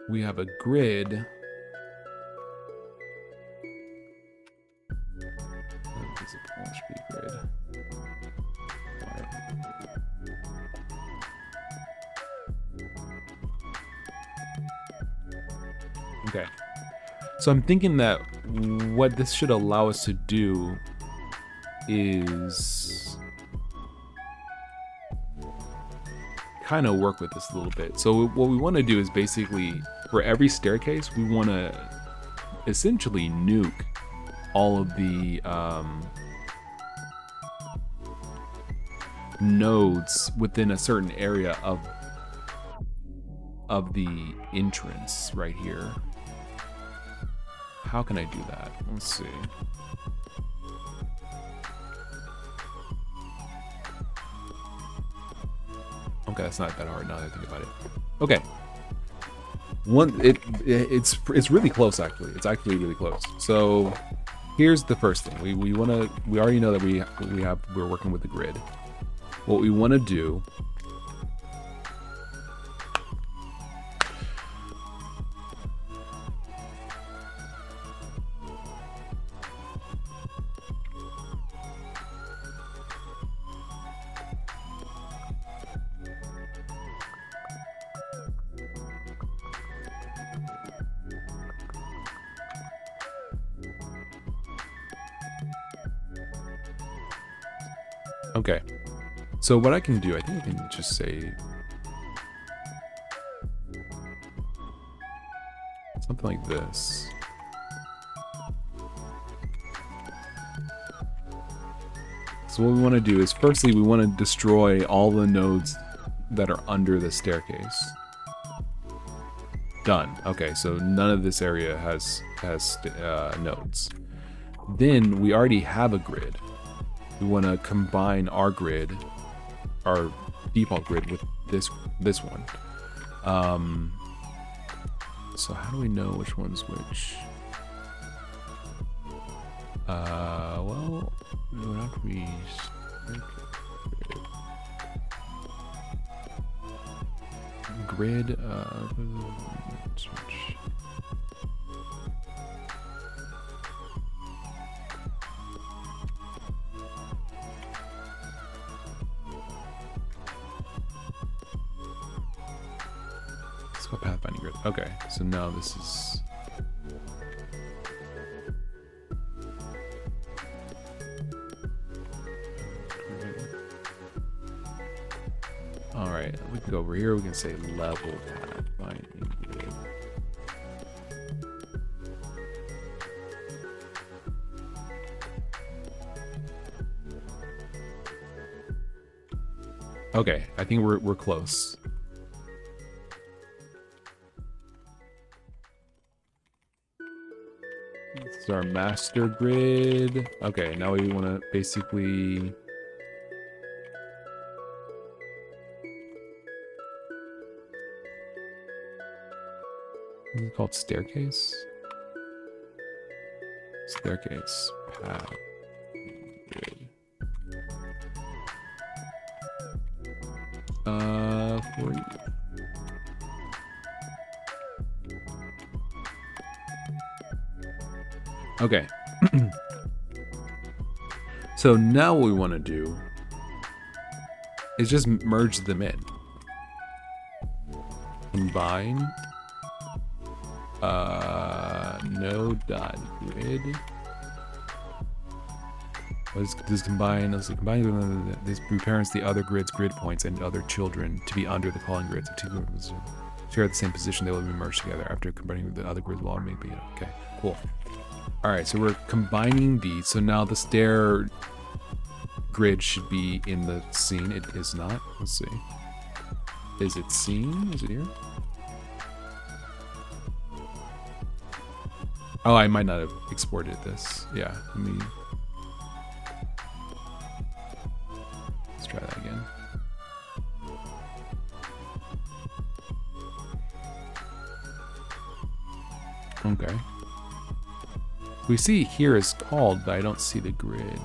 we have a grid. What is a HP grid? Okay. So I'm thinking that what this should allow us to do is kind of work with this a little bit. So what we want to do is basically, for every staircase, we want to essentially nuke all of the nodes within a certain area of the entrance right here. How can I do that? Let's see. Okay, that's not that hard now that I think about it. Okay. It's really close actually. It's actually really close. So here's the first thing. We already know that we're working with the grid. What we want to do Okay, so what I can do, I think I can just say something like this. So what we want to do is, firstly, we want to destroy all the nodes that are under the staircase. Done. Okay, so none of this area has nodes. Then we already have a grid. We want to combine our grid, our default grid, with this one. So how do we know which one's which? Well, it would have to be grid. Switch. Let's go pathfinding grid. Okay, so now this is. All right, we can go over here. We can say level pathfinding grid. Okay, I think we're close. This is our master grid. Okay, now we want to basically. Is it called staircase? Staircase path grid. For you. Okay. So now what we want to do is just merge them in. Combine node.grid. Let's combine this reparents the other grid's grid points and other children to be under the calling grids. If two grids share the same position, they will be merged together. After combining with the other grids, will automatically be okay. Cool. All right, so we're combining these. So now the stair grid should be in the scene. It is not. Let's see. Is it seen? Is it here? Oh, I might not have exported this. Yeah, let me. Let's try that again. Okay. We see here is called, but I don't see the grid.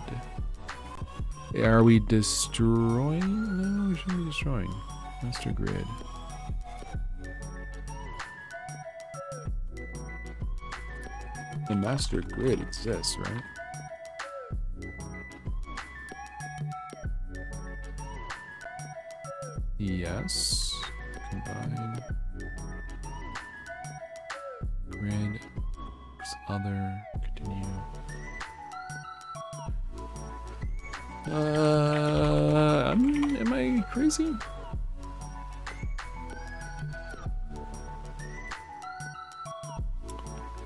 Are we destroying? No, we shouldn't be destroying. Master grid. The master grid exists, right? Yes. Combine. Grid. Other. Continue. Am I crazy?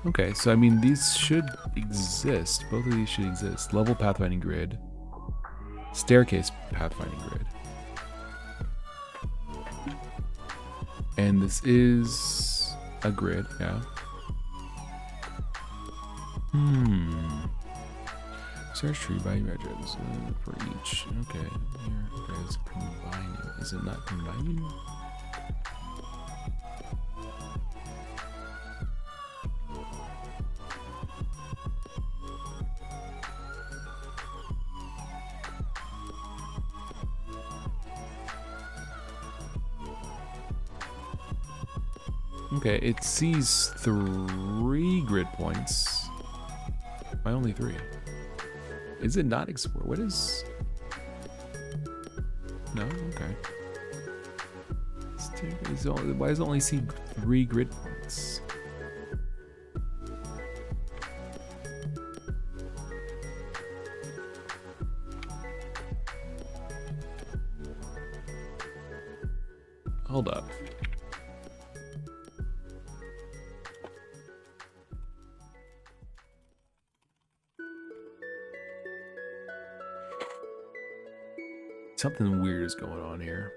Okay, so I mean, these should exist. Both of these should exist. Level pathfinding grid. Staircase pathfinding grid. And this is a grid, yeah. Search tree by registers for each. Okay, here. Okay, it's combining. Is it not combining? Okay, it sees 3 grid points. Why only 3? Is it not explore? What is? No? Okay. Why does it only see 3 grid points? Hold up. Something weird is going on here.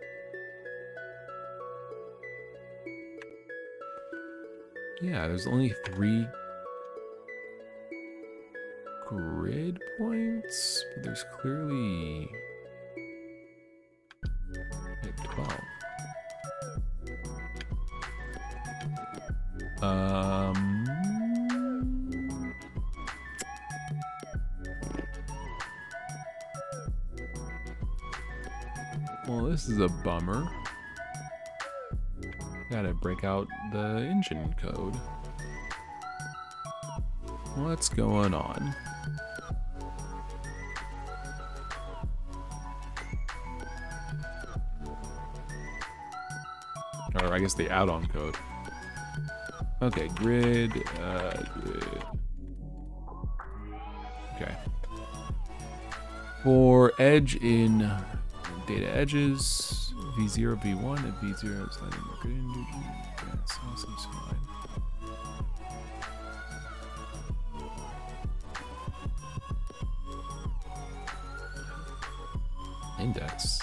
Yeah, there's only 3 grid points, but there's clearly like 12. Well, this is a bummer. Gotta break out the engine code. What's going on? Or I guess the add-on code. Okay, grid, grid. Okay. For edge in data edges, V0, V1, and V0 is letting the grid into yes, awesome, fine. Index.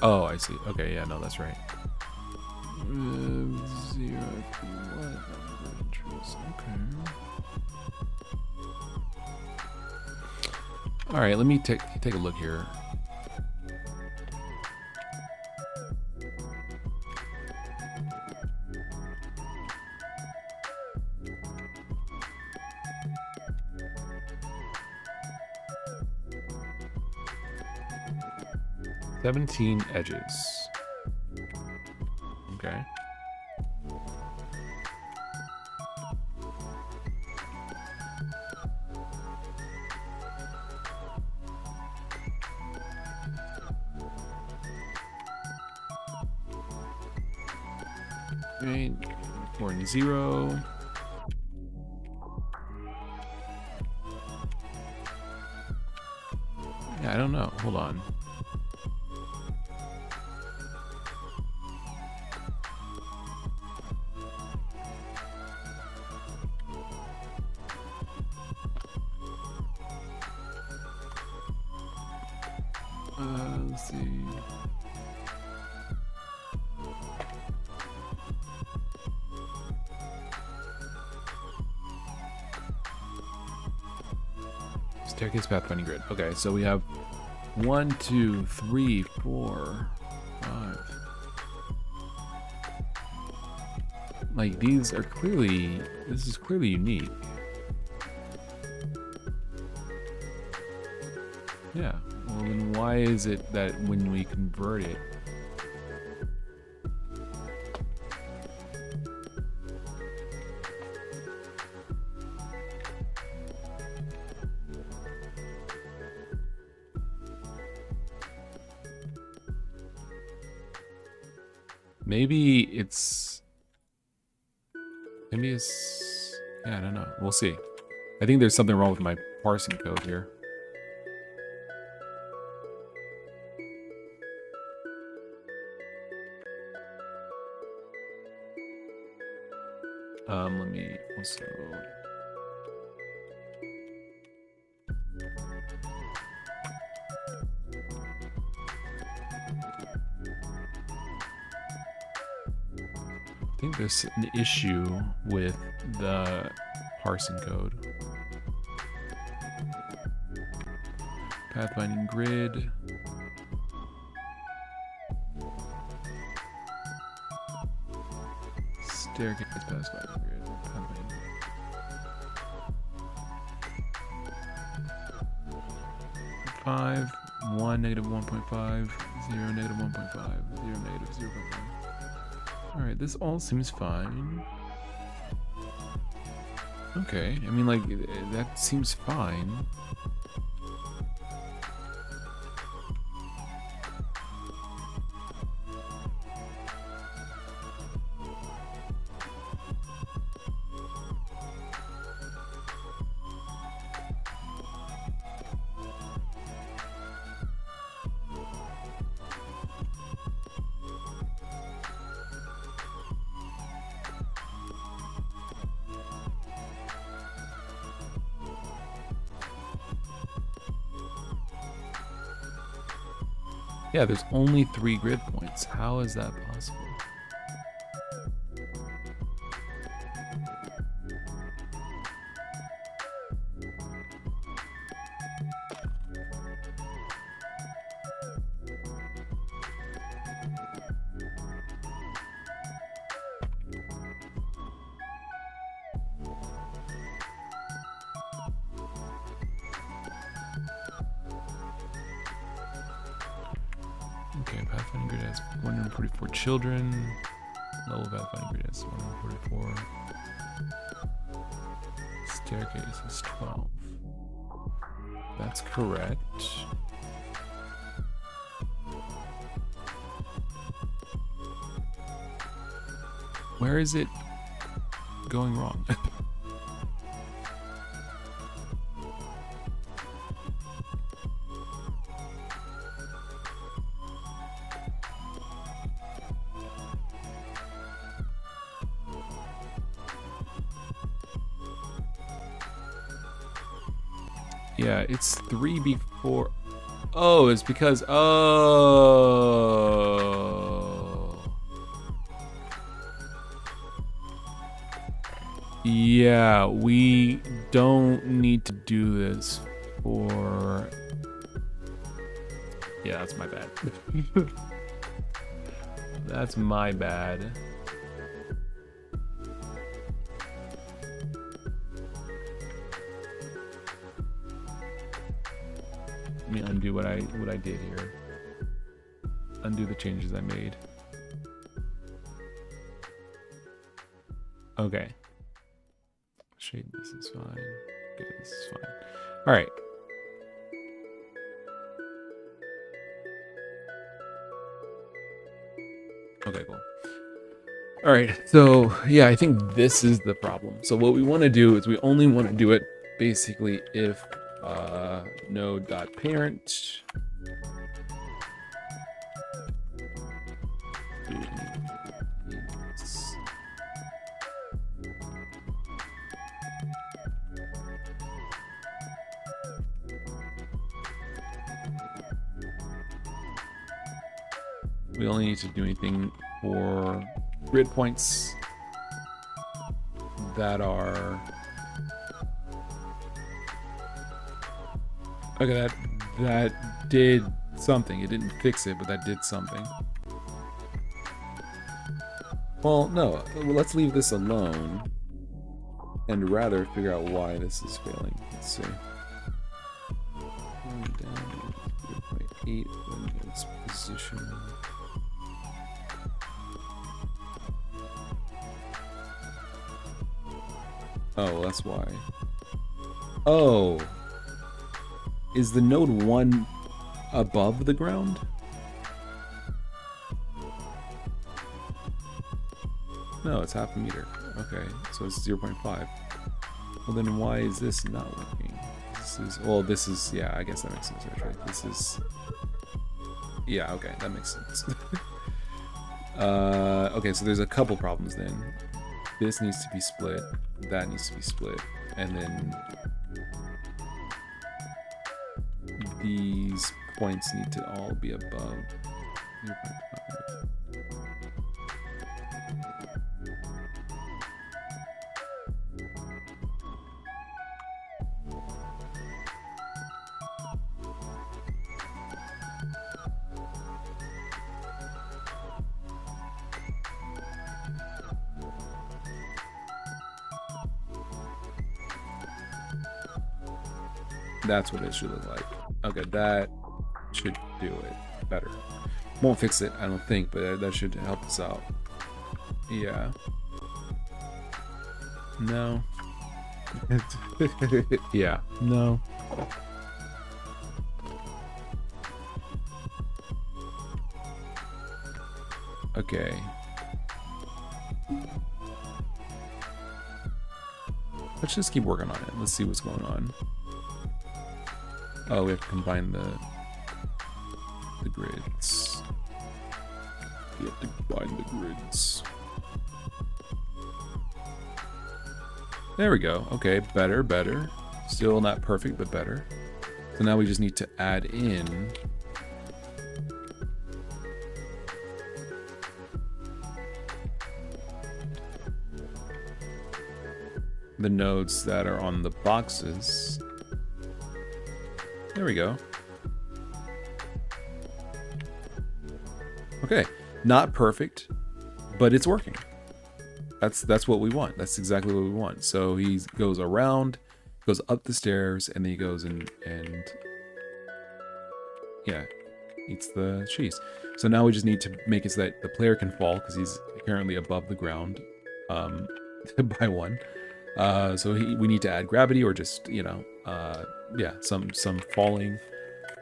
Oh, I see. Okay, yeah, no, that's right. 0, what? Okay. All right, let me take a look here. "17 edges." Okay. Right. More than 0. Yeah, I don't know. Hold on. Let's see. Staircase pathfinding grid. Okay, so we have 1, 2, 3, 4, 5. Like, these are clearly, this is clearly unique. Yeah, well then why is it that when we convert it, maybe it's, yeah, I don't know. We'll see. I think there's something wrong with my parsing code here. Let me also... I think there's an issue with the parsing code. Pathfinding grid. Staircase pathfinding grid. Pathfinding. 5, 1, negative 1.5, 0, negative 1.5, 0, negative 0.5. Alright, this all seems fine. Okay, I mean, like, that seems fine. Yeah, there's only 3 grid points. How is that possible? Okay, Pathfinding Grid has 144 children. Level of Pathfinding Grid has 144. Staircase is 12. That's correct. Where is it going wrong? Yeah, it's 3 before. Oh, it's because. Oh. Yeah, we don't need to do this for. Yeah, that's my bad. That's my bad. Let me undo what I did here. Undo the changes I made. Okay. Shade this is fine. Okay, this is fine. All right. Okay, cool. All right. So yeah, I think this is the problem. So what we want to do is we only want to do it basically if node.parent we only need to do anything for grid points that are okay. That did something. It didn't fix it, but that did something. Well, no. Well, let's leave this alone and rather figure out why this is failing. Let's see. Going down 0.8 when it's position. Oh, well, that's why. Oh. Is the node 1 above the ground? No, it's half a meter. Okay, so it's 0.5. Well, then why is this not working? This is, well, this is, yeah, I guess that makes sense, right? This is, yeah, okay, that makes sense. Okay, so there's a couple problems then. This needs to be split, that needs to be split, and then these points need to all be above 0.5. That's what it should look like. Okay, that should do it better. Won't fix it, I don't think, but that should help us out. Yeah. No. Yeah. No. Okay. Let's just keep working on it. Let's see what's going on. Oh, we have to combine the grids. We have to combine the grids. There we go. Okay, better, better. Still not perfect, but better. So now we just need to add in the nodes that are on the boxes. There we go. Okay, not perfect, but it's working. That's what we want. That's exactly what we want. So he goes around, goes up the stairs, and then he goes and yeah, eats the cheese. So now we just need to make it so that the player can fall because he's currently above the ground by 1. So we need to add gravity or just, you know, yeah, some falling.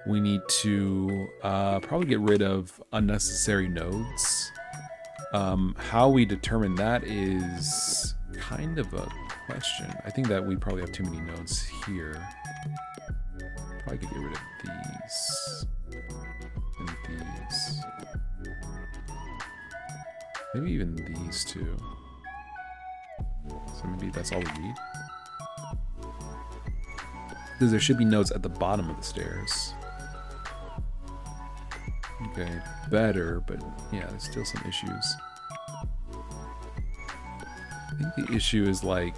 We need to probably get rid of unnecessary nodes. How we determine that is kind of a question. I think that we probably have too many nodes here. Probably could get rid of these and these. Maybe even these two. So maybe that's all we need. Because there should be nodes at the bottom of the stairs. Okay, better, but yeah, there's still some issues. I think the issue is like...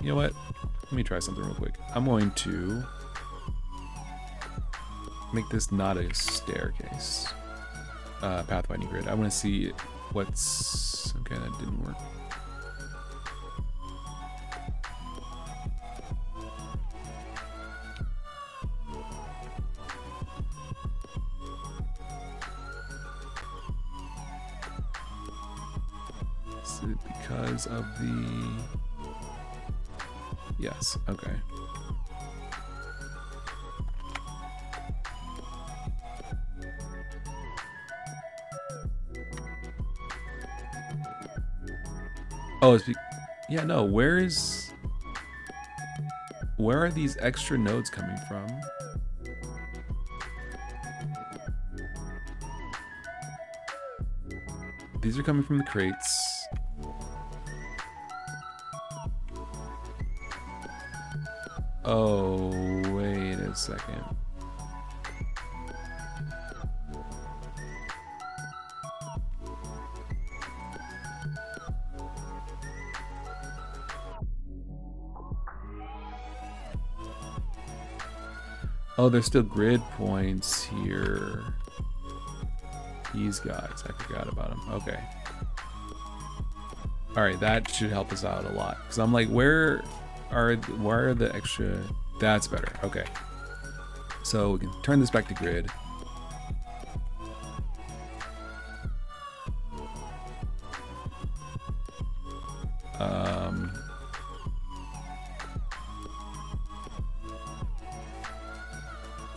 You know what? Let me try something real quick. I'm going to make this not a staircase. Pathfinding grid. I want to see what's... Okay, that didn't work. Is it because of the... Yes, okay. Oh, it's yeah, no, where are these extra nodes coming from? These are coming from the crates. Oh, wait a second. Oh, there's still grid points here. These guys, I forgot about them. Okay. All right, that should help us out a lot. Because I'm like, where are the extra? That's better. Okay. So we can turn this back to grid.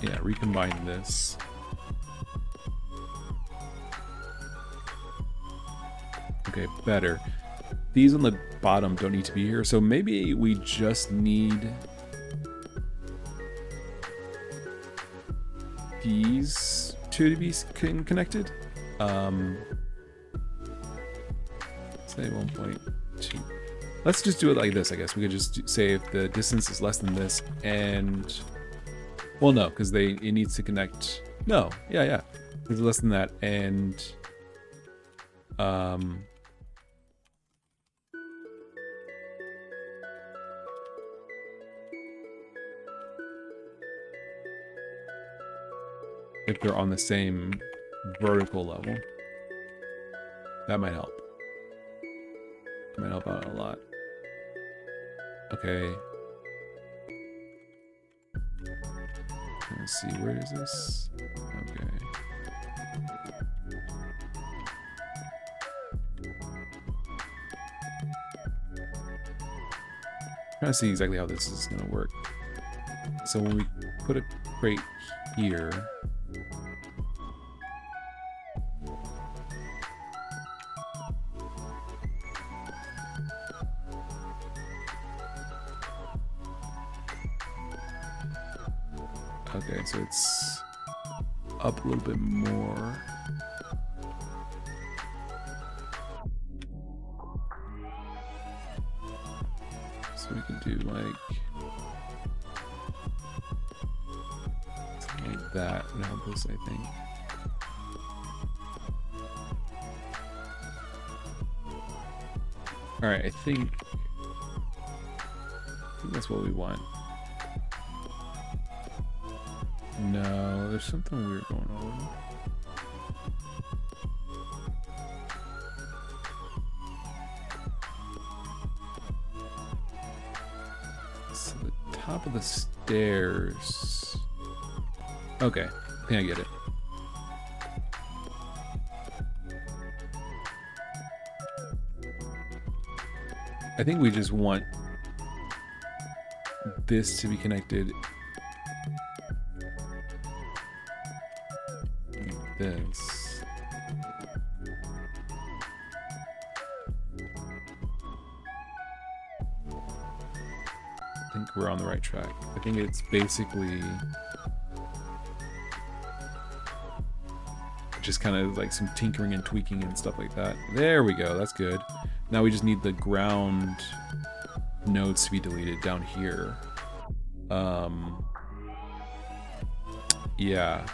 Yeah, recombine this. Okay, better. These on the bottom don't need to be here, so maybe we just need these two to be connected. Say 1.2. Let's just do it like this, I guess. We could just say if the distance is less than this, and well, no, because it needs to connect. No, yeah, it's less than that, and if they're on the same vertical level, that might help. It might help out a lot. Okay. Let's see, where is this? Okay. Trying to see exactly how this is gonna work. So when we put a crate here, okay, so it's up a little bit more. So we can do like something like that would help us, I think. All right, I think that's what we want. No, there's something weird going on. So the top of the stairs. Okay, I think I get it. I think we just want this to be connected like this. I think we're on the right track. I think it's basically just kind of like some tinkering and tweaking and stuff like that. There we go, that's good. Now we just need the ground nodes to be deleted down here. Yeah.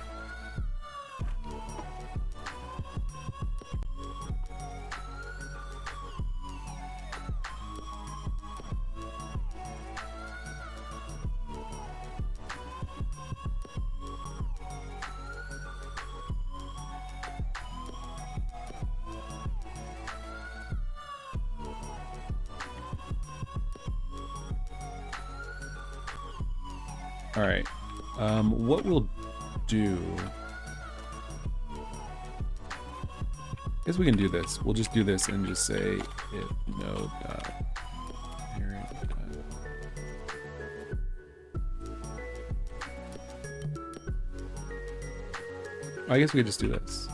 All right. What we'll do, I guess we can do this. We'll just do this and just say if node parent. I guess we could just do this.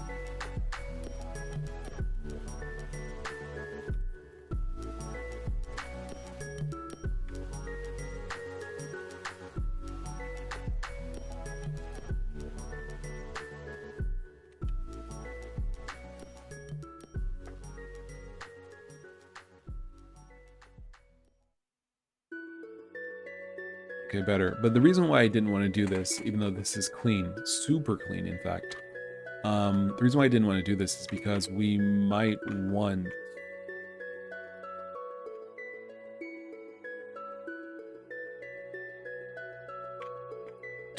Okay, better. But the reason why I didn't want to do this, even though this is clean, super clean, in fact, the reason why I didn't want to do this is because we might want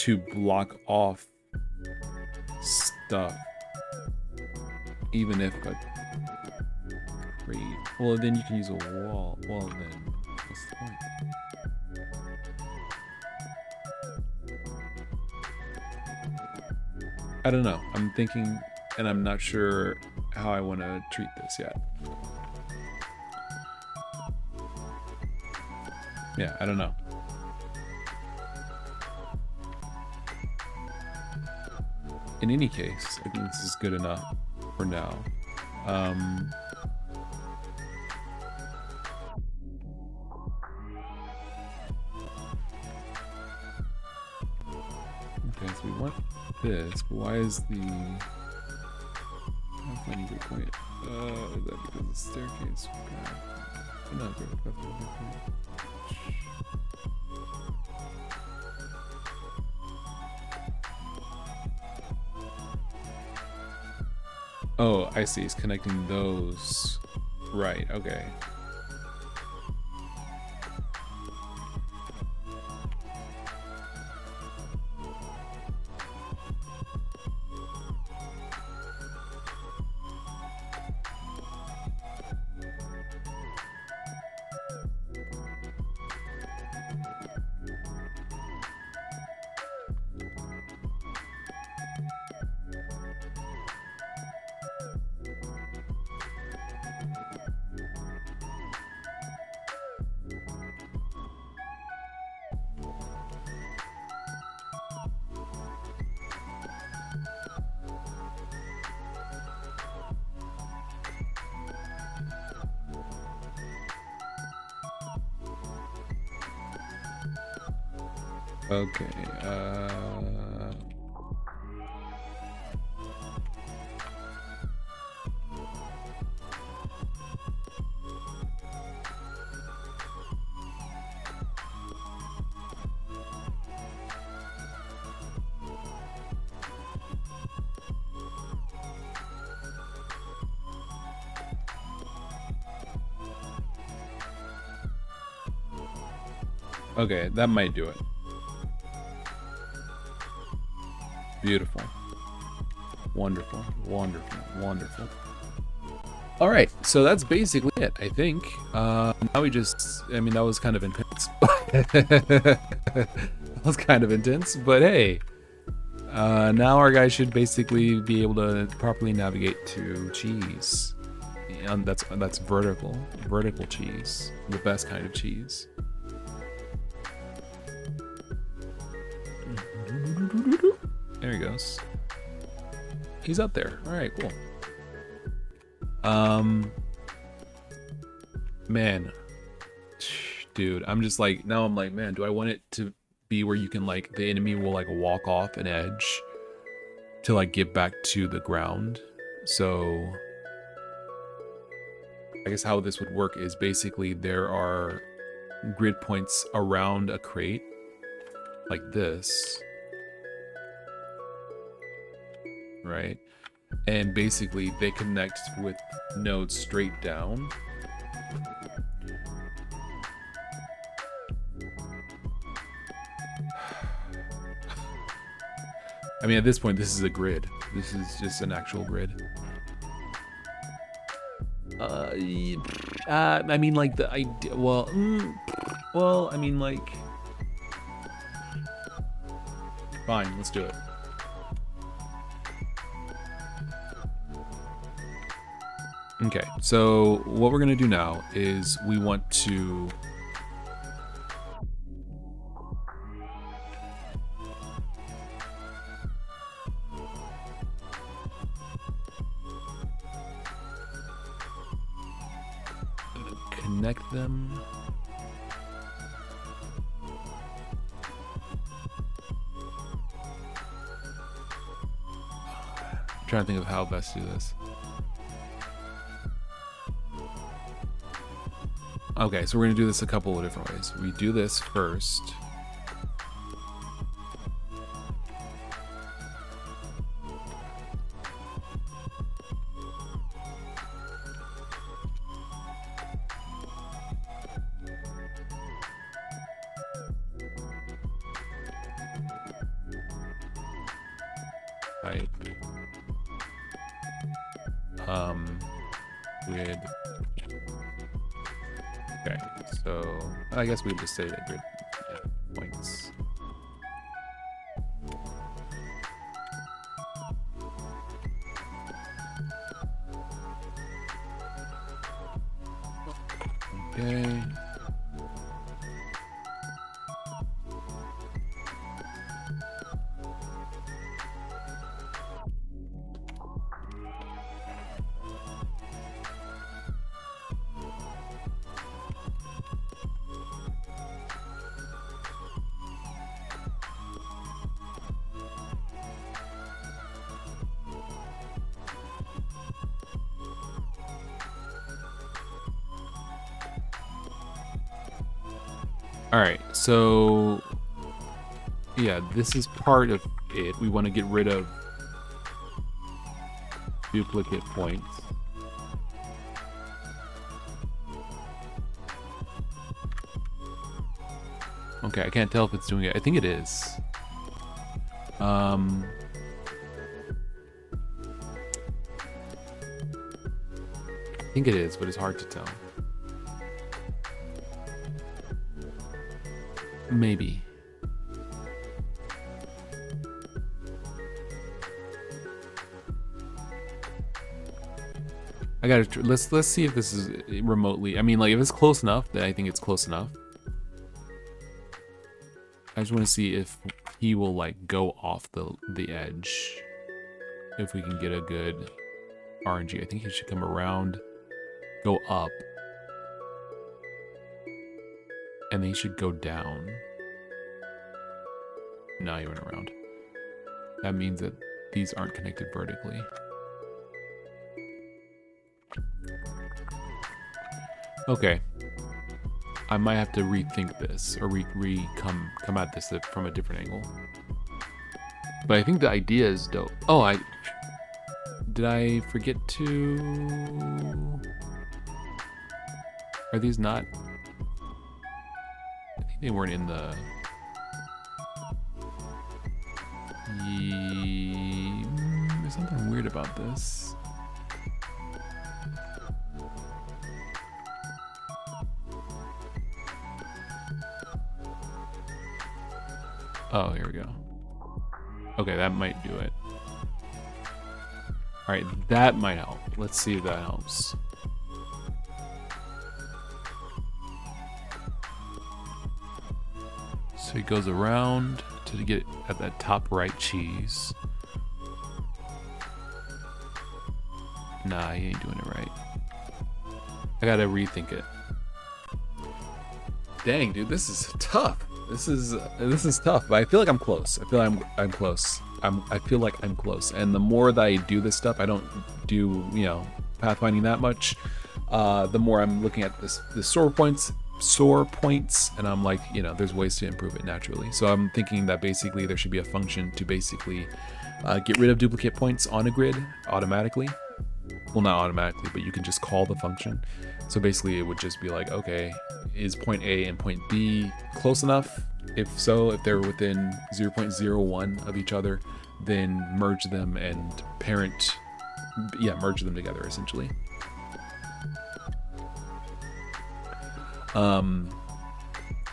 to block off stuff, even if a crate. Well, then you can use a wall. Well, then what's the point? I don't know. I'm thinking, and I'm not sure how I want to treat this yet. Yeah, I don't know. In any case, I think this is good enough for now. Okay, so we want this, but why is the... I'm finding a good point. Is that because of the staircase? Okay. No, good point. Oh, I see. It's connecting those. Right, okay. Okay, okay, that might do it. Beautiful. Wonderful, wonderful, wonderful. All right, so that's basically it, I think. Now we just, I mean, that was kind of intense. That was kind of intense, but hey. Now our guy should basically be able to properly navigate to cheese. And that's vertical cheese, the best kind of cheese. There he goes. He's up there. All right, cool. Man, dude, I'm just like, now I'm like, man, do I want it to be where you can like, the enemy will like walk off an edge to like get back to the ground? So I guess how this would work is basically there are grid points around a crate like this, right? And basically they connect with nodes straight down. I mean, at this point, this is a grid. This is just an actual grid. I mean, like the idea. Well, I mean, like, fine, let's do it. Okay, so what we're gonna do now is we want to connect them. I'm trying to think of how best to do this. Okay, so we're gonna do this a couple of different ways. We do this first. Grid. Okay, so I guess we just say that grid points. Okay. All right, so yeah, this is part of it. We want to get rid of duplicate points. Okay, I can't tell if it's doing it. I think it is. I think it is, but it's hard to tell. Maybe. I gotta let's see if this is remotely. I mean, like if it's close enough, then I think it's close enough. I just want to see if he will like go off the edge. If we can get a good RNG, I think he should come around, go up, and then he should go down. No, he went around. That means that these aren't connected vertically. Okay. I might have to rethink this or come at this from a different angle. But I think the idea is dope. Oh, did I forget to? Are these not? I think they weren't in the. There's something weird about this. Oh, here we go. Okay, that might do it. All right, that might help. Let's see if that helps. So he goes around to get at that top right cheese. Nah, he ain't doing it right. I gotta rethink it. Dang, dude, this is tough. This is tough, but I feel like I'm close. I feel like I'm close. I feel like I'm close. And the more that I do this stuff, I don't do, pathfinding that much. The more I'm looking at the sore points, and I'm like, there's ways to improve it naturally. So I'm thinking that basically there should be a function to basically get rid of duplicate points on a grid automatically. Well, not automatically, but you can just call the function. So basically it would just be like, okay, is point A and point B close enough? If so, if they're within 0.01 of each other, then merge them and merge them together essentially.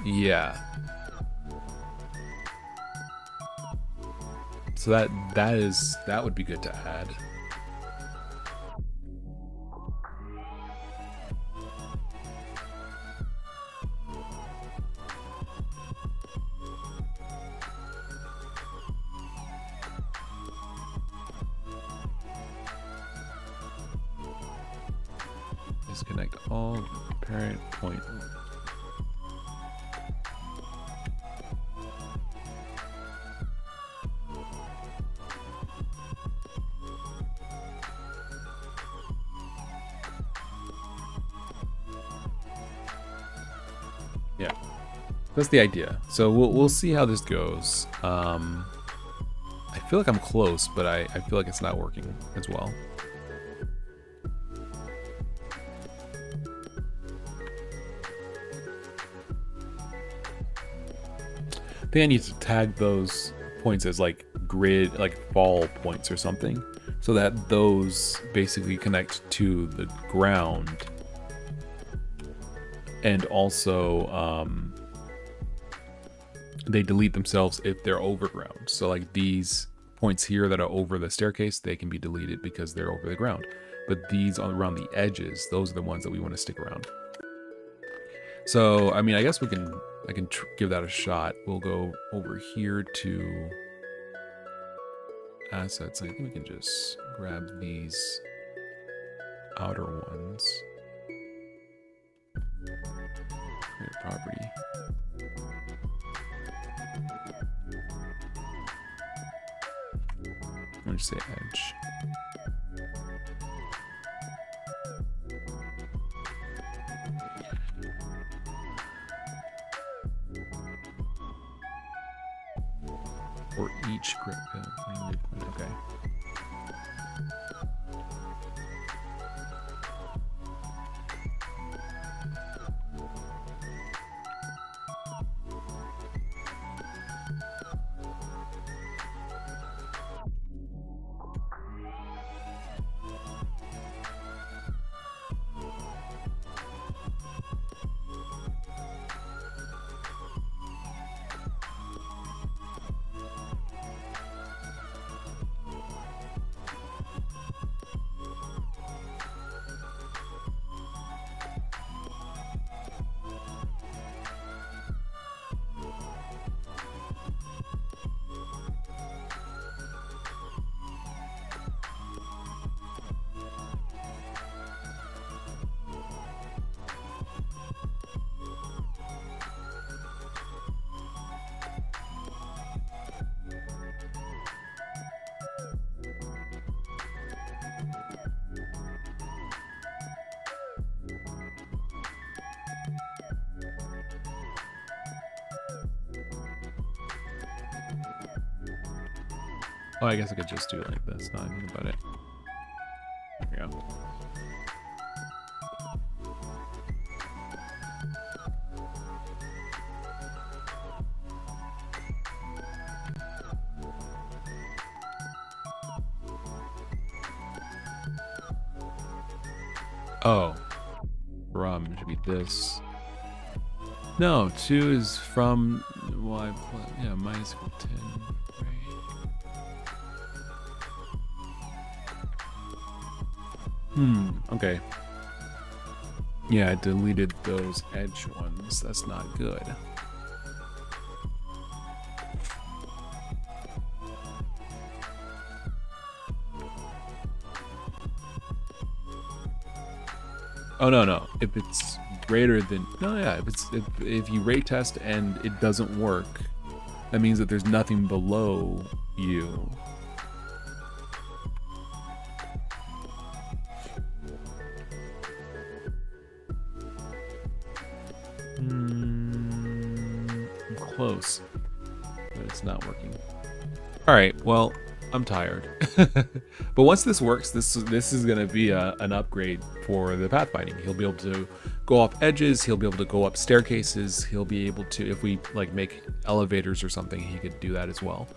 Yeah. So that would be good to add. Disconnect all parent point. Yeah, that's the idea. So we'll see how this goes. I feel like I'm close, but I feel like it's not working as well. I think I need to tag those points as like grid, like fall points or something. so that those basically connect to the ground, and also they delete themselves if they're over ground. So like these points here that are over the staircase, they can be deleted because they're over the ground. But these around the edges, those are the ones that we want to stick around. So I mean, I guess I can give that a shot. We'll go over here to assets. I think we can just grab these outer ones. Create property. I'm gonna say edge. For each grid. Okay. Oh, I guess I could just do it like this, not think about it. There we go. Oh, from should be this. No, 2 is from y plus, yeah, minus 10. Okay. Yeah, I deleted those edge ones. That's not good. Oh no. If it's greater than if you rate test and it doesn't work, that means that there's nothing below you. I'm close, but it's not working. All right, well, I'm tired. But once this works, this is gonna be an upgrade for the pathfinding. He'll be able to go off edges. He'll be able to go up staircases. He'll be able to, if we like make elevators or something, he could do that as well.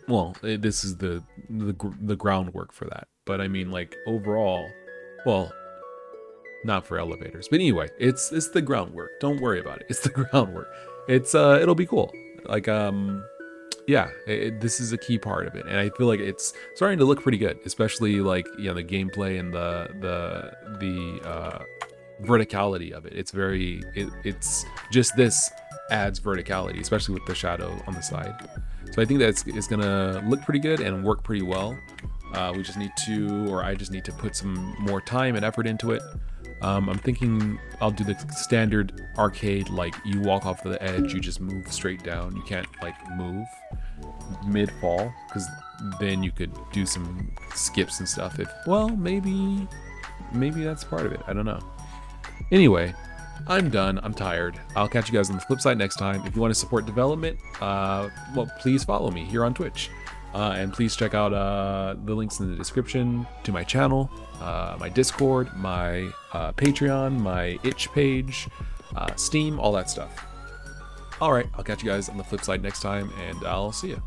Well, this is the groundwork for that. But I mean, like overall, well, not for elevators. But anyway, it's the groundwork. Don't worry about it. It's the groundwork. It's it'll be cool. Like yeah, this is a key part of it, and I feel like it's starting to look pretty good, especially like, you know, the gameplay and the verticality of it. It's very it's just this adds verticality, especially with the shadow on the side. So I think that's it's gonna look pretty good and work pretty well. We just need to, or I just need to put some more time and effort into it. I'm thinking I'll do the standard arcade, like you walk off of the edge, you just move straight down. You can't like move mid-fall, because then you could do some skips and stuff. If, well, maybe that's part of it. I don't know. Anyway, I'm done. I'm tired. I'll catch you guys on the flip side next time. If you want to support development, well, please follow me here on Twitch. And please check out the links in the description to my channel, my Discord, my Patreon, my itch page, Steam, all that stuff. All right, I'll catch you guys on the flip side next time, and I'll see you.